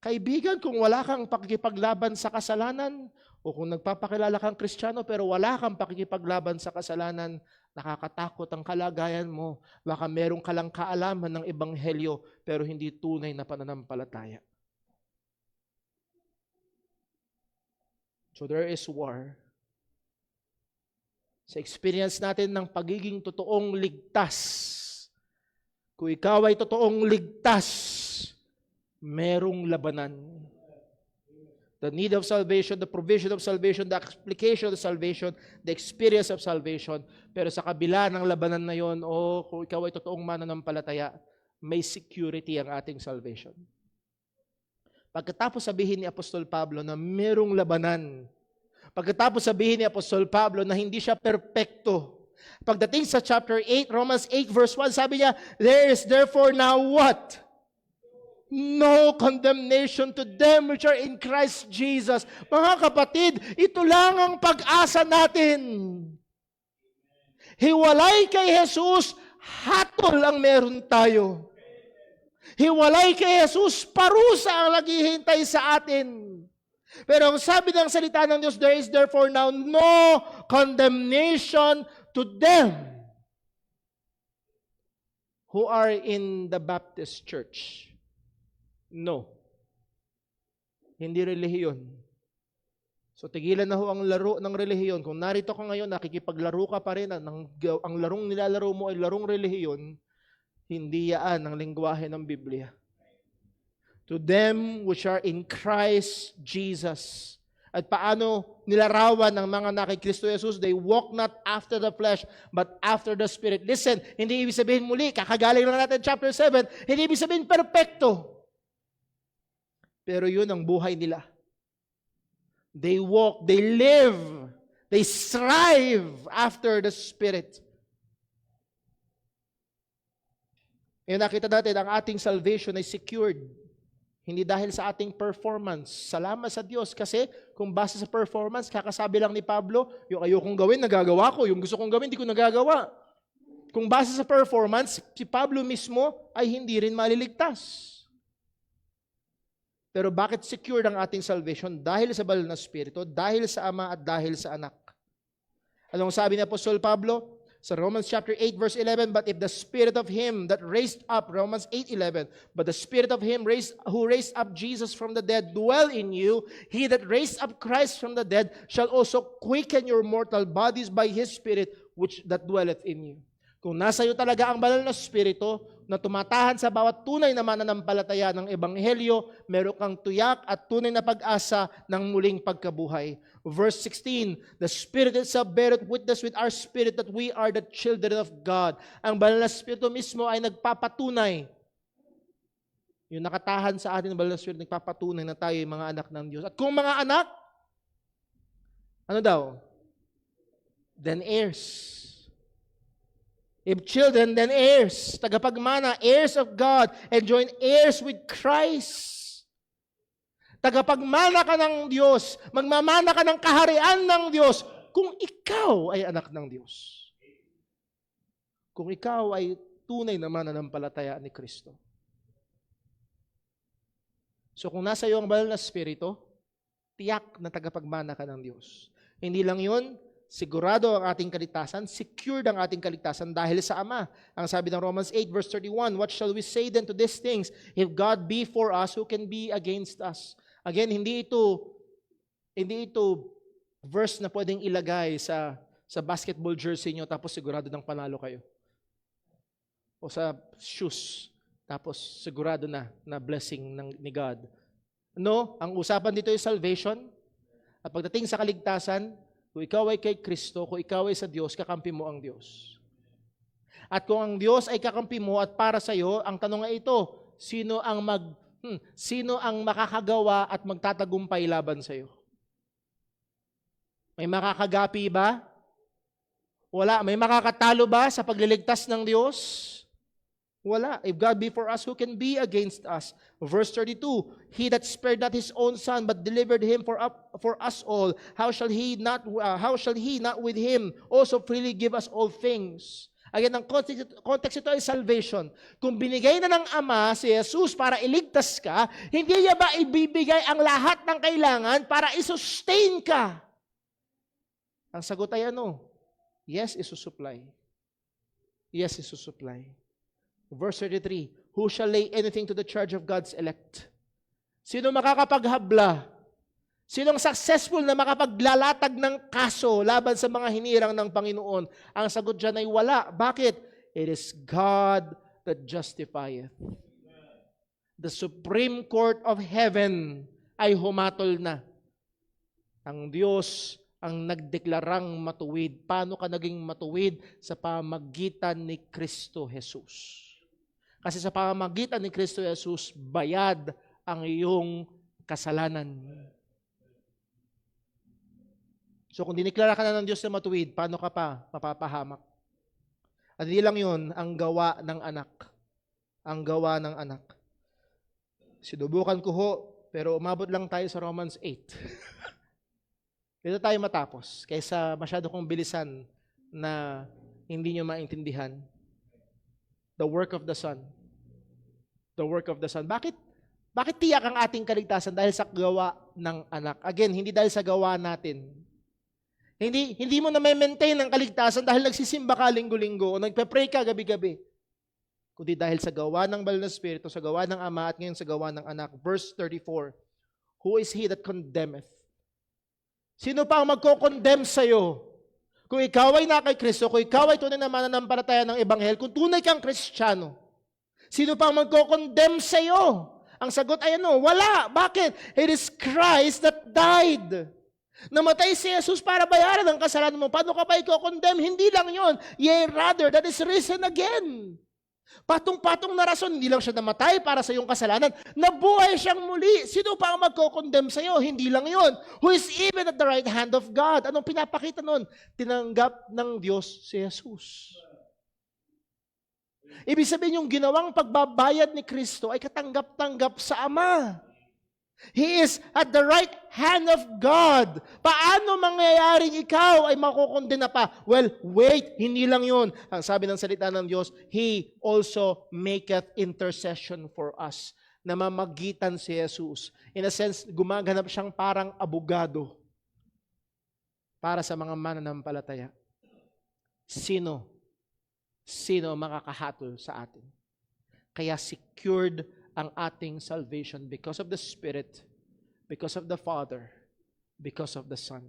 Kaibigan, kung wala kang pakikipaglaban sa kasalanan, o kung nagpapakilala kang Kristiyano pero wala kang pakikipaglaban sa kasalanan, nakakatakot ang kalagayan mo. Baka meron ka lang kaalaman ng Ebanghelyo pero hindi tunay na pananampalataya. So there is war. Sa experience natin ng pagiging totoong ligtas, kung ikaw ay totoong ligtas, merong labanan. The need of salvation, the provision of salvation, the application of salvation, the experience of salvation. Pero sa kabila ng labanan na yon, kung ikaw ay totoong mananampalataya, may security ang ating salvation. Pagkatapos sabihin ni Apostol Pablo na merong labanan, pagkatapos sabihin ni Apostol Pablo na hindi siya perpekto, pagdating sa chapter 8, Romans 8 verse 1, sabi niya, there is therefore now what? No condemnation to them which are in Christ Jesus. Mga kapatid, ito lang ang pag-asa natin. Hiwalay kay Jesus, hatol ang meron tayo. Hiwalay kay Jesus, parusa ang naghihintay sa atin. Pero ang sabi ng salita ng Diyos, there is therefore now no condemnation to them who are in the Baptist Church. No. Hindi relihiyon. So tigilan na ho ang laro ng relihiyon. Kung narito ka ngayon, nakikipaglaro ka pa rin, ang larong nilalaro mo ay larong relihiyon, hindi yaan ang lingwahe ng Biblia. To them which are in Christ Jesus. At paano nilarawan ng mga nakikristo Jesus? They walk not after the flesh, but after the Spirit. Listen, hindi ibig sabihin muli, kakagaling lang natin chapter 7, hindi ibig sabihin perfecto. Pero yun ang buhay nila. They walk, they live, they strive after the Spirit. E nakita natin, ang ating salvation ay secured. Hindi dahil sa ating performance. Salamat sa Diyos kasi kung base sa performance, kakasabi lang ni Pablo, yung ayokong gawin, nagagawa ko. Yung gusto kong gawin, hindi ko nagagawa. Kung base sa performance, si Pablo mismo ay hindi rin maliligtas. Pero bakit secured ang ating salvation? Dahil sa banal na Espiritu, dahil sa Ama at dahil sa Anak. Anong sabi ni Apostol Pablo? Sa Romans chapter 8 verse 11, but if the Spirit of Him that raised up, Romans 8:11, but the Spirit of Him who raised up Jesus from the dead dwell in you, He that raised up Christ from the dead shall also quicken your mortal bodies by His Spirit which that dwelleth in you. Kung nasa iyo talaga ang banal na Espiritu na tumatahan sa bawat tunay na mananampalataya ng Ebanghelyo, meron kang tuyak at tunay na pag-asa ng muling pagkabuhay. Verse 16, the Spirit itself beareth witness with our spirit that we are the children of God. Ang banal na Espiritu mismo ay nagpapatunay. Yung nakatahan sa atin ng banal na Espiritu, nagpapatunay na tayo yung mga anak ng Diyos. At kung mga anak, ano daw? Then heirs. If children, then heirs. Tagapagmana, heirs of God, and join heirs with Christ. Tagapagmana ka ng Diyos, magmamana ka ng kaharian ng Diyos, kung ikaw ay anak ng Diyos. Kung ikaw ay tunay na mananampalataya ni Kristo. So kung nasa iyo ang banal na Espiritu, tiyak na tagapagmana ka ng Diyos. Hindi lang yun, sigurado ang ating kaligtasan, secured ang ating kaligtasan dahil sa Ama. Ang sabi ng Romans 8 verse 31, what shall we say then to these things? If God be for us, who can be against us? Again, hindi ito verse na pwedeng ilagay sa basketball jersey nyo tapos sigurado ng panalo kayo. O sa shoes, tapos sigurado na blessing ni God. No, ang usapan dito ay salvation. At pagdating sa kaligtasan, kung ikaw ay kay Kristo, kung ikaw ay sa Diyos, kakampi mo ang Diyos. At kung ang Diyos ay kakampi mo at para sa iyo, ang tanong ay ito, sino ang makakagawa at magtatagumpay laban sa iyo? May makakagapi ba? Wala. May makakatalo ba sa pagliligtas ng Diyos? Wala. If God be for us, who can be against us? Verse 32, He that spared not His own Son, but delivered Him for us all, how shall He not with Him also freely give us all things? Again, ang context ito ay salvation. Kung binigay na ng Ama si Jesus para iligtas ka, hindi niya ba ibibigay ang lahat ng kailangan para isustain ka? Ang sagot ay ano? Yes, isusupply. Yes, isusupply. Verse 33, who shall lay anything to the charge of God's elect? Sino makakapaghabla Sinong successful na makapaglalatag ng kaso laban sa mga hinirang ng Panginoon? Ang sagot dyan ay wala. Bakit? It is God that justifieth. The Supreme Court of Heaven ay humatol na. Ang Diyos ang nagdeklarang matuwid. Paano ka naging matuwid? Sa pamamagitan ni Kristo Jesus. Kasi sa pamamagitan ni Kristo Jesus, bayad ang iyong kasalanan. So kung diniklara ka na ng Diyos na matuwid, paano ka pa mapapahamak? At hindi lang yun, ang gawa ng anak. Ang gawa ng anak. Sinubukan ko ho, pero umabot lang tayo sa Romans 8. Dito tayo matapos, kaysa masyado kong bilisan na hindi nyo maintindihan. The work of the Son. The work of the Son. Bakit tiyak ang ating kaligtasan? Dahil sa gawa ng anak. Again, hindi dahil sa gawa natin. Hindi mo na maintain ang kaligtasan dahil nagsisimba ka linggo-linggo o nagpe-pray ka gabi-gabi. Kundi dahil sa gawa ng Banal na Espiritu, sa gawa ng Ama at ngayon sa gawa ng Anak. Verse 34, Who is he that condemneth? Sino pa ang magko-condemn sa'yo? Kung ikaw ay na kay Kristo, kung ikaw ay tunay na mananampalataya ng Ebanghelyo, kung tunay kang Kristiyano, sino pa ang magko-condemn sa'yo? Ang sagot ay ano? Wala. Bakit? It is Christ that died. Namatay si Jesus para bayaran ang kasalanan mo. Paano ka ba i-condemn? Hindi lang yon. Yea, rather, that is risen again. Patong-patong na rason, hindi lang siya namatay para sa iyong kasalanan, nabuhay siyang muli. Sino pa ang magko-condemn sa iyo? Hindi lang yon. Who is even at the right hand of God. Anong pinapakita nun? Tinanggap ng Diyos si Jesus. Ibig sabihin yung ginawang pagbabayad ni Kristo ay katanggap-tanggap sa Ama. He is at the right hand of God. Paano mangyayaring ikaw ay makukondena pa? Well, wait, hindi lang yun. Ang sabi ng salita ng Diyos, He also maketh intercession for us. Namamagitan si Jesus. In a sense, gumaganap siyang parang abogado para sa mga mananampalataya. Sino makakahatol sa atin? Kaya secured ang ating salvation because of the Spirit, because of the Father, because of the Son.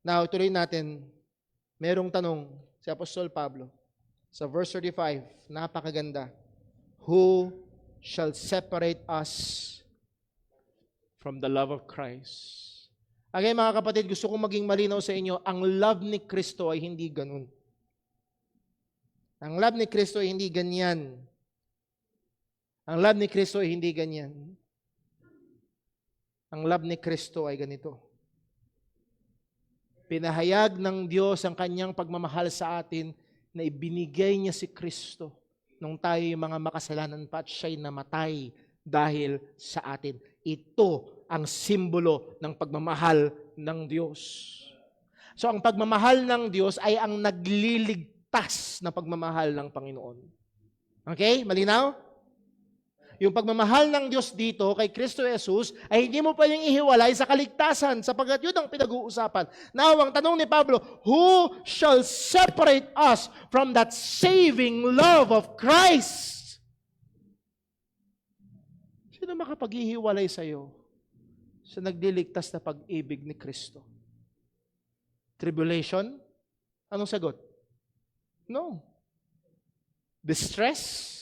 Now, tuloy natin, merong tanong si Apostol Pablo sa verse 35, napakaganda. Who shall separate us from the love of Christ? Again, mga kapatid, gusto kong maging malinaw sa inyo, ang love ni Kristo ay hindi ganun. Ang love ni Kristo ay hindi ganyan. Ang love ni Kristo ay hindi ganyan. Ang love ni Kristo ay ganito. Pinahayag ng Diyos ang kanyang pagmamahal sa atin na ibinigay niya si Kristo nung tayo yung mga makasalanan pa at siya'y namatay dahil sa atin. Ito ang simbolo ng pagmamahal ng Diyos. So ang pagmamahal ng Diyos ay ang nagliligtas na pagmamahal ng Panginoon. Okay? Malinaw? Yung pagmamahal ng Diyos dito kay Kristo Jesus ay hindi mo pwedeng ihiwalay sa kaligtasan sapagkat yun ang pinag-uusapan. Now, ang tanong ni Pablo, who shall separate us from that saving love of Christ? Sino makapaghihiwalay sa iyo sa nagliligtas na pag-ibig ni Kristo? Tribulation? Anong sagot? No. Distress?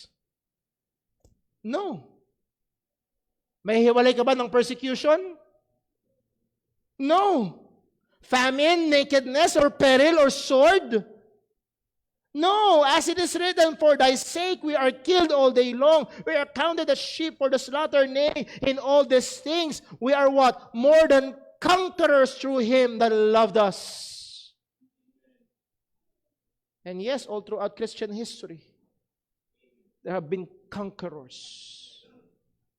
No. May hiwalay ka ba ng persecution? No. Famine, nakedness, or peril, or sword? No. As it is written, for thy sake we are killed all day long. We are counted as sheep for the slaughter. Nay, in all these things, we are what? More than conquerors through Him that loved us. And yes, all throughout Christian history, there have been conquerors.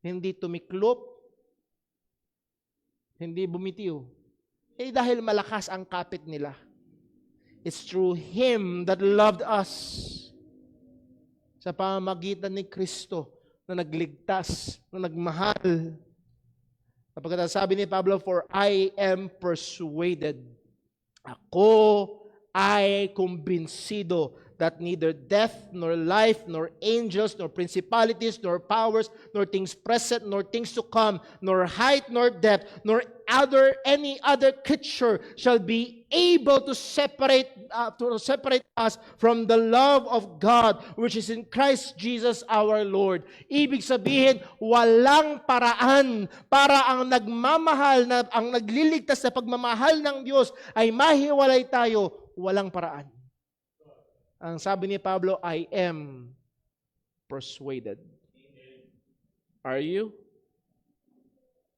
Hindi tumiklop, hindi bumitiw. Eh dahil malakas ang kapit nila. It's through Him that loved us. Sa pamamagitan ni Kristo na nagligtas, na nagmahal. Kapag sabi ni Pablo, for I am persuaded. Ako ay kumbinsido that neither death, nor life, nor angels, nor principalities, nor powers, nor things present, nor things to come, nor height, nor depth, nor any other creature shall be able to separate us from the love of God which is in Christ Jesus our Lord. Ibig sabihin, walang paraan para ang nagmamahal na ang nagliligtas na pagmamahal ng Diyos ay mahiwalay tayo. Walang paraan. Ang sabi ni Pablo, I am persuaded. Are you?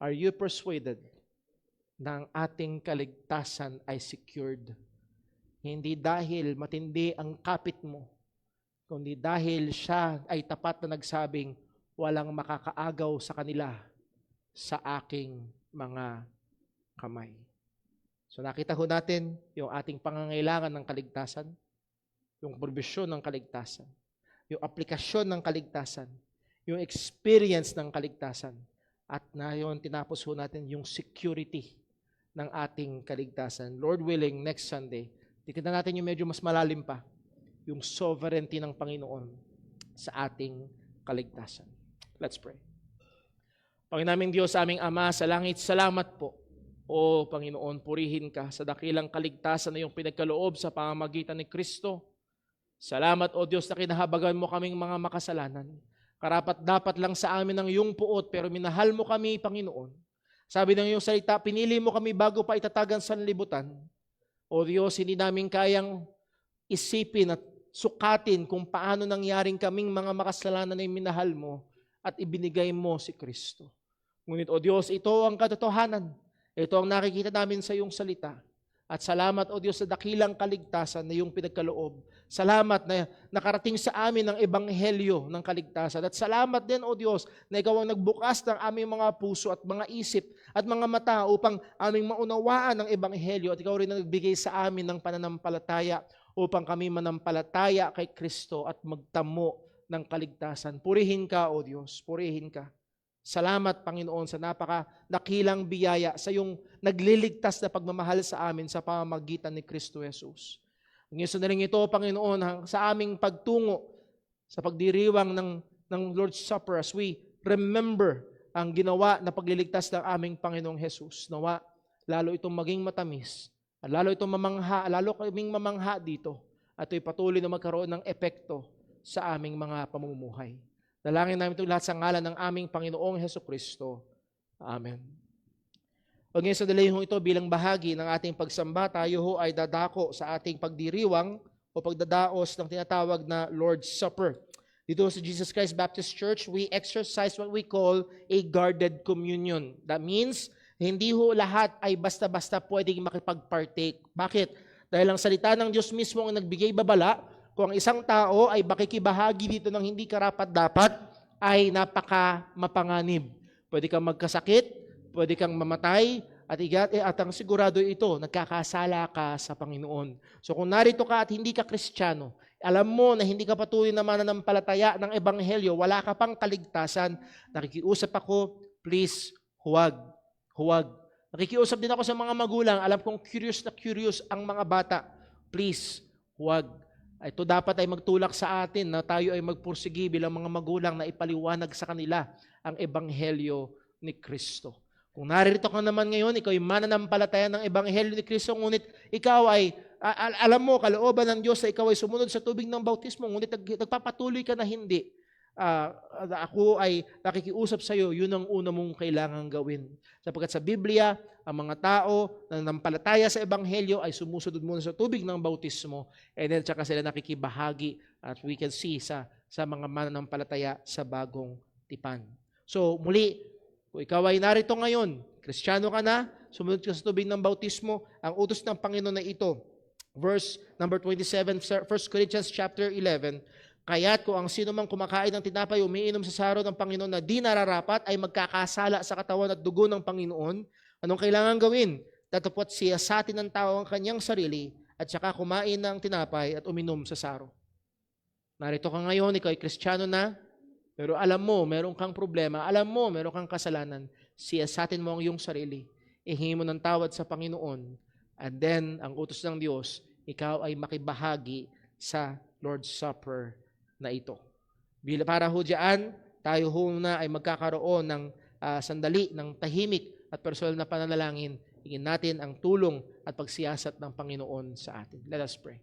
Are you persuaded na ang ating kaligtasan ay secured? Hindi dahil matindi ang kapit mo, kundi dahil siya ay tapat na nagsabing, walang makakaagaw sa kanila sa aking mga kamay. So nakita ho natin yung ating pangangailangan ng kaligtasan, yung provisyon ng kaligtasan, yung aplikasyon ng kaligtasan, yung experience ng kaligtasan, at na yun tinapos ho natin yung security ng ating kaligtasan. Lord willing, next Sunday, titignan natin yung medyo mas malalim pa, yung sovereignty ng Panginoon sa ating kaligtasan. Let's pray. Panginoon Diyos, aming Ama sa langit, salamat po. O Panginoon, purihin ka sa dakilang kaligtasan na yung pinagkaloob sa pamamagitan ni Kristo. Salamat, O Diyos, na kinahabagan mo kaming mga makasalanan. Karapat dapat lang sa amin ang iyong puot, pero minahal mo kami, Panginoon. Sabi ng iyong salita, pinili mo kami bago pa itatagan sa libutan. O Diyos, hindi namin kayang isipin at sukatin kung paano nangyaring kaming mga makasalanan ay minahal mo at ibinigay mo si Kristo. Ngunit, O Diyos, ito ang katotohanan. Ito ang nakikita namin sa iyong salita. At salamat, O Diyos, sa dakilang kaligtasan na iyong pinagkaloob. Salamat na nakarating sa amin ang ebanghelyo ng kaligtasan. At salamat din, O Diyos, na ikaw ang nagbukas ng aming mga puso at mga isip at mga mata upang aming maunawaan ang ebanghelyo. At ikaw rin ang nagbigay sa amin ng pananampalataya upang kami manampalataya kay Kristo at magtamo ng kaligtasan. Purihin ka, O Diyos, purihin ka. Salamat, Panginoon, sa napaka-dakilang biyaya sa iyong nagliligtas na pagmamahal sa amin sa pamamagitan ni Kristo Jesus. Ang isa na rin ito, Panginoon, sa aming pagtungo sa pagdiriwang ng Lord's Supper as we remember ang ginawa na pagliligtas ng aming Panginoong Jesus. Nawa, lalo itong maging matamis, at lalo itong lalo kaming mamangha dito, at ito'y patuloy na magkaroon ng epekto sa aming mga pamumuhay. Dalangin namin ito lahat sa ngalan ng aming Panginoong Hesukristo. Amen. O ngayon sa dalihong ito bilang bahagi ng ating pagsamba, tayo ho ay dadako sa ating pagdiriwang o pagdadaos ng tinatawag na Lord's Supper. Dito sa Jesus Christ Baptist Church, we exercise what we call a guarded communion. That means, hindi ho lahat ay basta-basta pwedeng makipag-partake. Bakit? Dahil ang salita ng Diyos mismo ang nagbigay babala, kung ang isang tao ay makikibahagi dito ng hindi karapat-dapat, ay napaka-mapanganib. Pwede kang magkasakit, pwede kang mamatay, at ang sigurado ito, nagkakasala ka sa Panginoon. So kung narito ka at hindi ka Kristiyano, alam mo na hindi ka patuloy na mananampalataya ng Ebanghelyo, wala ka pang kaligtasan, nakikiusap ako, please, huwag. Huwag. Nakikiusap din ako sa mga magulang, alam kong curious na curious ang mga bata, please, huwag. Ito dapat ay magtulak sa atin na tayo ay magpursigi bilang mga magulang na ipaliwanag sa kanila ang Ebanghelyo ni Kristo. Kung naririto ka naman ngayon, ikaw ay mananampalataya ng Ebanghelyo ni Kristo, ngunit ikaw ay, alam mo, kalooban ng Diyos na ikaw ay sumunod sa tubig ng bautismo, ngunit nagpapatuloy ka na hindi. Ako ay nakikiusap sa iyo, yun ang una mong kailangang gawin. Sapagkat sa Biblia, ang mga tao na nampalataya sa Ebanghelyo ay sumusunod muna sa tubig ng bautismo, and then tsaka sila nakikibahagi, at we can see sa mga mananampalataya sa bagong tipan. So muli, kung ikaw ay narito ngayon, Kristiyano ka na, sumunod ka sa tubig ng bautismo, ang utos ng Panginoon na ito, verse number 27, 1 Corinthians chapter 11, kaya't kung ang sino mang kumakain ng tinapay, umiinom sa saro ng Panginoon na di nararapat, ay magkakasala sa katawan at dugo ng Panginoon. Anong kailangan gawin? Datapot siya sa atin ng tao ang kanyang sarili, at saka kumain ng tinapay at uminom sa saro. Narito ka ngayon, ikaw ay Kristiyano na, pero alam mo, meron kang problema, alam mo, meron kang kasalanan, siyasatin mo ang iyong sarili, ihingi mo ng tawad sa Panginoon, and then, ang utos ng Diyos, ikaw ay makibahagi sa Lord's Supper na ito. Para ho diyan, tayo ho na ay magkakaroon ng sandali ng tahimik at personal na pananalangin. Hingin natin ang tulong at pagsiyasat ng Panginoon sa atin. Let us pray.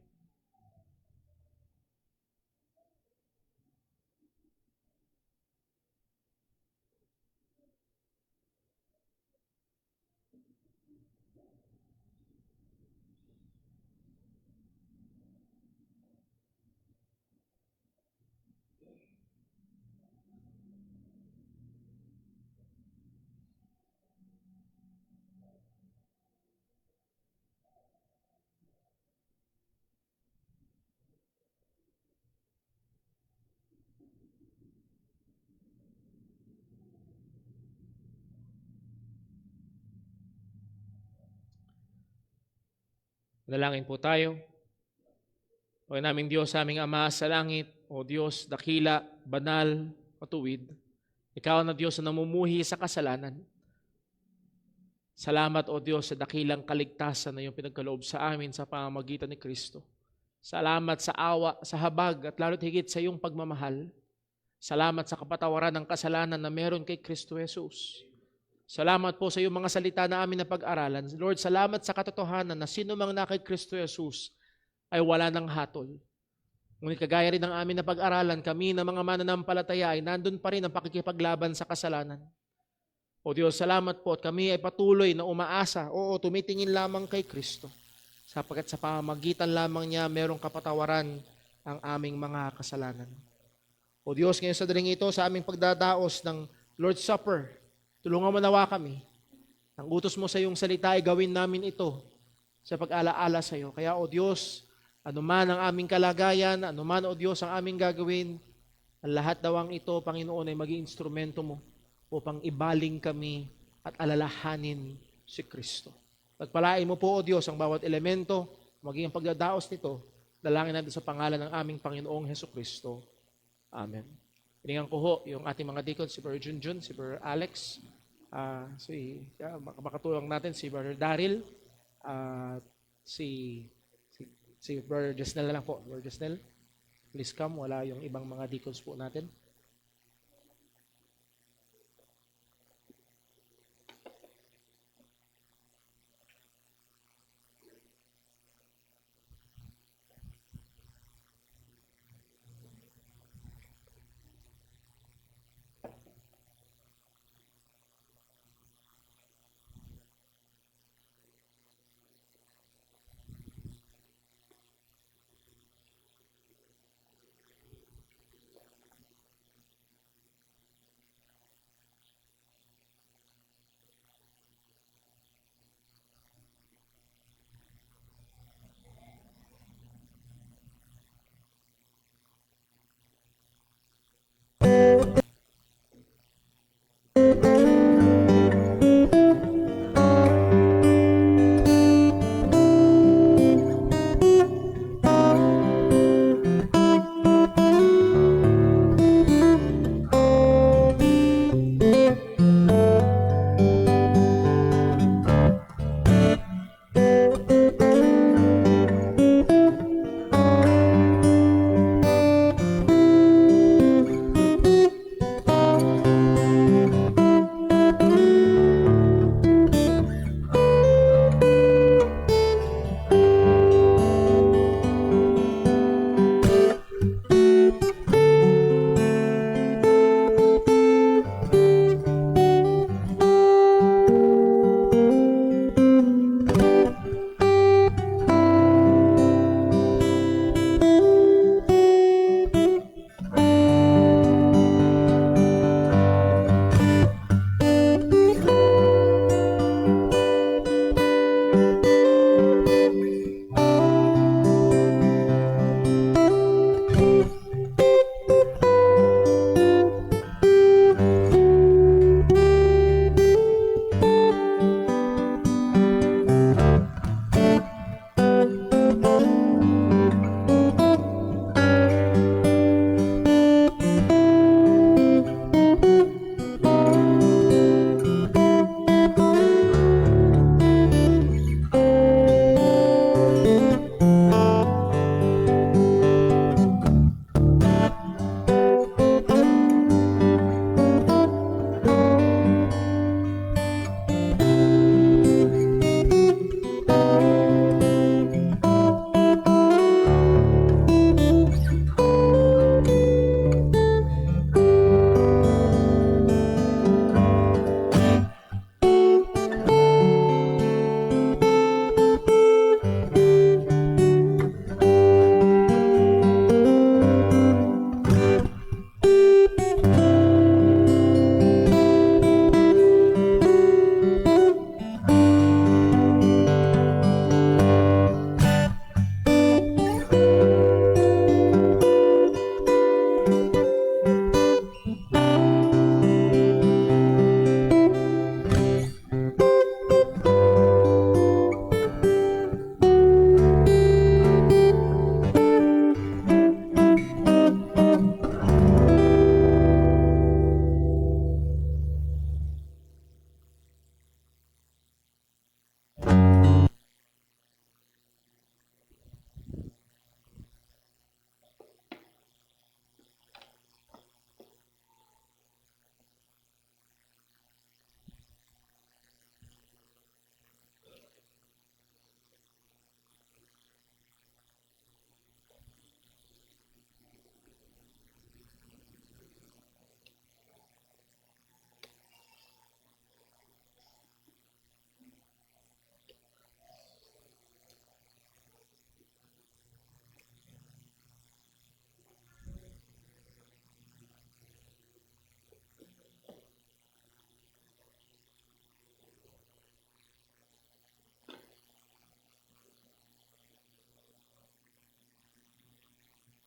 Manalangin po tayo. O naming Diyos, aming Ama sa langit, o Diyos, dakila, banal, matuwid, Ikaw na Diyos na namumuhi sa kasalanan. Salamat, O Diyos, sa dakilang kaligtasan na iyong pinagkaloob sa amin sa pamamagitan ni Kristo. Salamat sa awa, sa habag, at lalo't higit sa iyong pagmamahal. Salamat sa kapatawaran ng kasalanan na meron kay Kristo Jesus. Salamat po sa iyong mga salita na amin na pag-aralan. Lord, salamat sa katotohanan na sino mang na kay Kristo Jesus ay wala ng hatol. Ngunit kagaya rin ng amin na pag-aralan, kami na mga mananampalataya ay nandun pa rin ang pakikipaglaban sa kasalanan. O Diyos, salamat po at kami ay patuloy na umaasa, tumitingin lamang kay Kristo. Sapagkat sa pamamagitan lamang niya merong kapatawaran ang aming mga kasalanan. O Diyos, ngayon sa daling ito, sa aming pagdadaos ng Lord's Supper, tulungan mo nawa kami. Ang utos mo sa iyong salita ay gawin namin ito sa pag-alaala sa iyo. Kaya, O Diyos, anuman ang aming kalagayan, anuman, O Diyos, ang aming gagawin, ang lahat daw ang ito, Panginoon, ay maging instrumento mo upang ibaling kami at alalahanin si Kristo. Pagpalain mo po, O Diyos, ang bawat elemento, maging ang pagdadaos nito, dalangin natin sa pangalan ng aming Panginoong Hesukristo. Amen. Hiningan ko ho yung ating mga deacon, si Brother Junjun, si Brother Alex, makatulong natin si Brother Daryl, si Brother Jasnel na lang po. Brother Jasnel, please come. Wala yung ibang mga deacons po natin.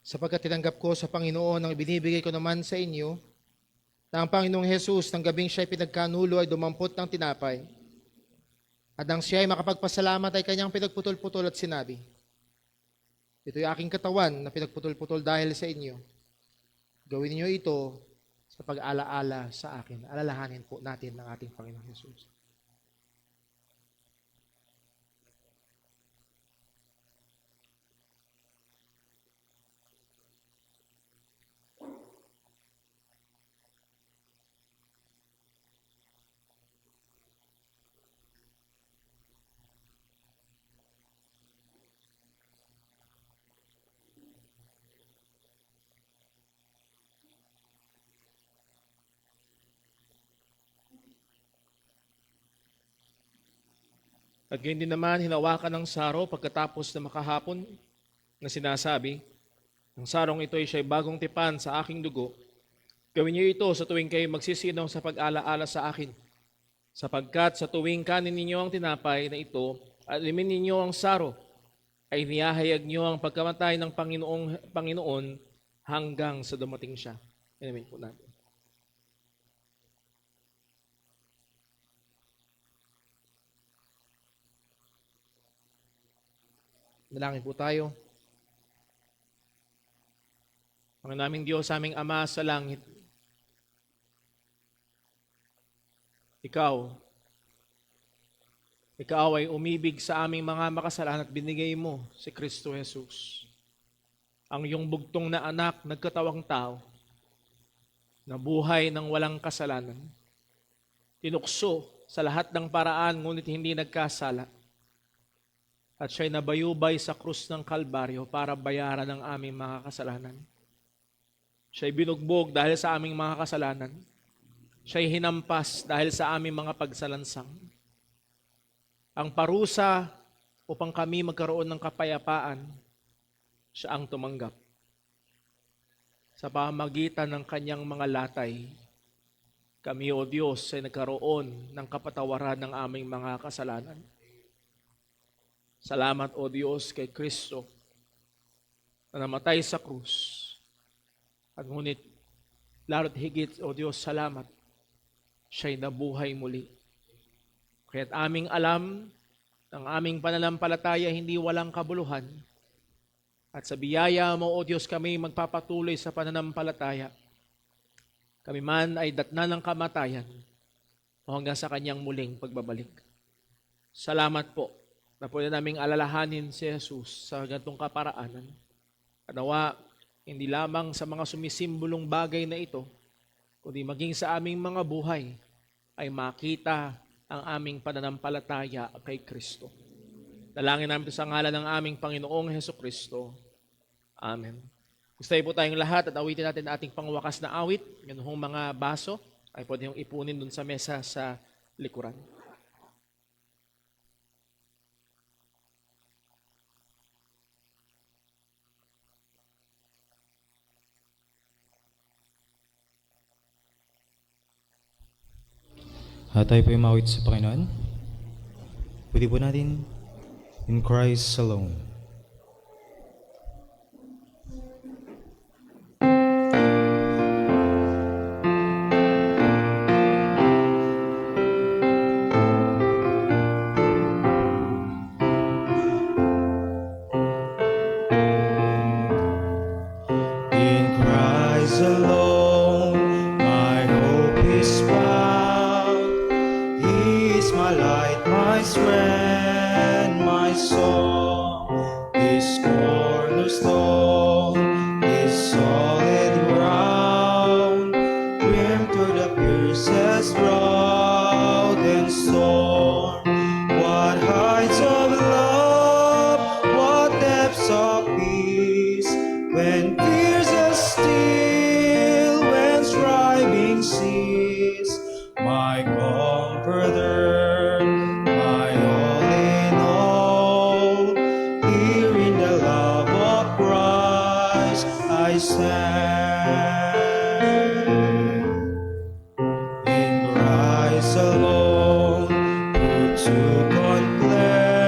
sapagkat tinanggap ko sa Panginoon ang ibinibigay ko naman sa inyo, na ang Panginoong Jesus ng gabing siya'y pinagkanulo ay dumampot ng tinapay. At nang siya'y makapagpasalamat ay kanyang pinagputol-putol at sinabi, ito'y aking katawan na pinagputol-putol dahil sa inyo. Gawin niyo ito sa pag-alaala sa akin. Alalahanin po natin ng ating Panginoong Jesus. At gayon din naman, hinawakan ng saro pagkatapos na makahapon na sinasabi, ang sarong ito ay siya'y bagong tipan sa aking dugo. Gawin niyo ito sa tuwing kayo magsisinong sa pag-alaala sa akin. Sapagkat sa tuwing kanin ninyo ang tinapay na ito at limin ninyo ang saro, ay niyahayag niyo ang pagkamatay ng Panginoon hanggang sa dumating siya. Amen po natin. Dalangin po tayo. Panginoon naming Diyos, aming Ama sa langit, Ikaw ay umibig sa aming mga makasalanan at binigay mo si Kristo Jesus. Ang iyong bugtong na anak, nagkatawang tao, na buhay ng walang kasalanan. Tinukso sa lahat ng paraan, ngunit hindi nagkasala. At siya'y nabayubay sa krus ng Kalbaryo para bayaran ang aming mga kasalanan. Siya'y binugbog dahil sa aming mga kasalanan. Siya'y hinampas dahil sa aming mga pagsalansang. Ang parusa upang kami magkaroon ng kapayapaan, siya ang tumanggap. Sa pamamagitan ng kanyang mga latay, kami, O Diyos, ay nagkaroon ng kapatawaran ng aming mga kasalanan. Salamat, O Diyos, kay Kristo na namatay sa krus. At ngunit, lalo't higit, O Diyos, salamat, siya'y nabuhay muli. Kaya't aming alam, ang aming pananampalataya hindi walang kabuluhan. At sa biyaya mo, O Diyos, kami magpapatuloy sa pananampalataya. Kami man ay datna ng kamatayan o hanggang sa kanyang muling pagbabalik. Salamat po na pwede naming alalahanin si Jesus sa ganitong kaparaanan. At nawa, hindi lamang sa mga sumisimbolong bagay na ito, kundi maging sa aming mga buhay ay makita ang aming pananampalataya kay Kristo. Dalangin namin ito sa ngalan ng aming Panginoong Hesukristo. Amen. Gusto po tayong lahat at awitin natin ating pangwakas na awit. Yan hong mga baso ay pwede yung ipunin dun sa mesa sa likuran. Tayo po yung mawit sa Panginoon. Pwede po natin, in Christ alone. In Christ alone, my hope is found. He is my light, my strength, my song. This cornerstone is solid ground. Grim to the fiercest drought and storm. What heights of love, what depths of peace, when fears are still, when striving cease. My comforter, my all in all, here in the love of Christ I stand. In Christ alone, who to confess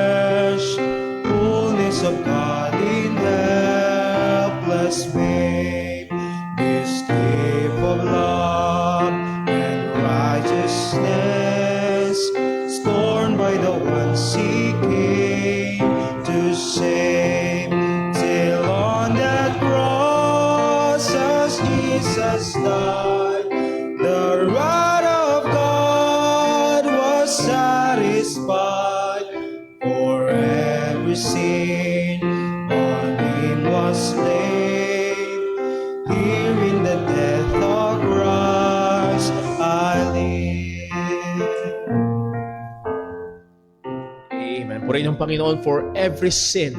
sin. On him was slain. Here in the death of Christ I live. Amen. Purihin ang Panginoon, for every sin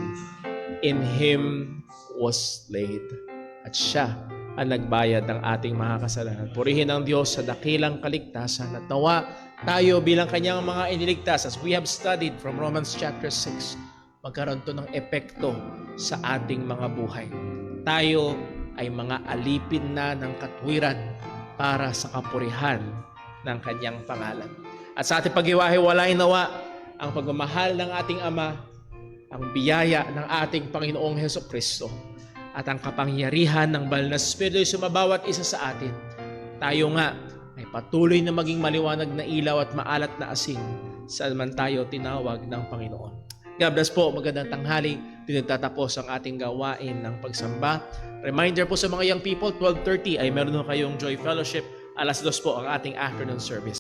in Him was laid. At siya ang nagbayad ng ating mga kasalanan. Purihin ang Diyos sa dakilang kaligtasan at nawa tayo bilang kanyang mga iniligtas, as we have studied from Romans chapter 6, magkaroon to ng epekto sa ating mga buhay. Tayo ay mga alipin na ng katwiran para sa kapurihan ng kanyang pangalan. At sa ating paghiwa-hiwalay nawa ang pagmamahal ng ating Ama, ang biyaya ng ating Panginoong Hesukristo, at ang kapangyarihan ng Banal na Espiritu ay sumabawat isa sa atin. Tayo nga ay patuloy na maging maliwanag na ilaw at maalat na asin saan man tayo tinawag ng Panginoon. God bless po, magandang tanghali. Tinagtatapos ang ating gawain ng pagsamba. Reminder po sa mga young people, 12:30 ay meron na kayong Joy Fellowship. 2:00 po ang ating afternoon service.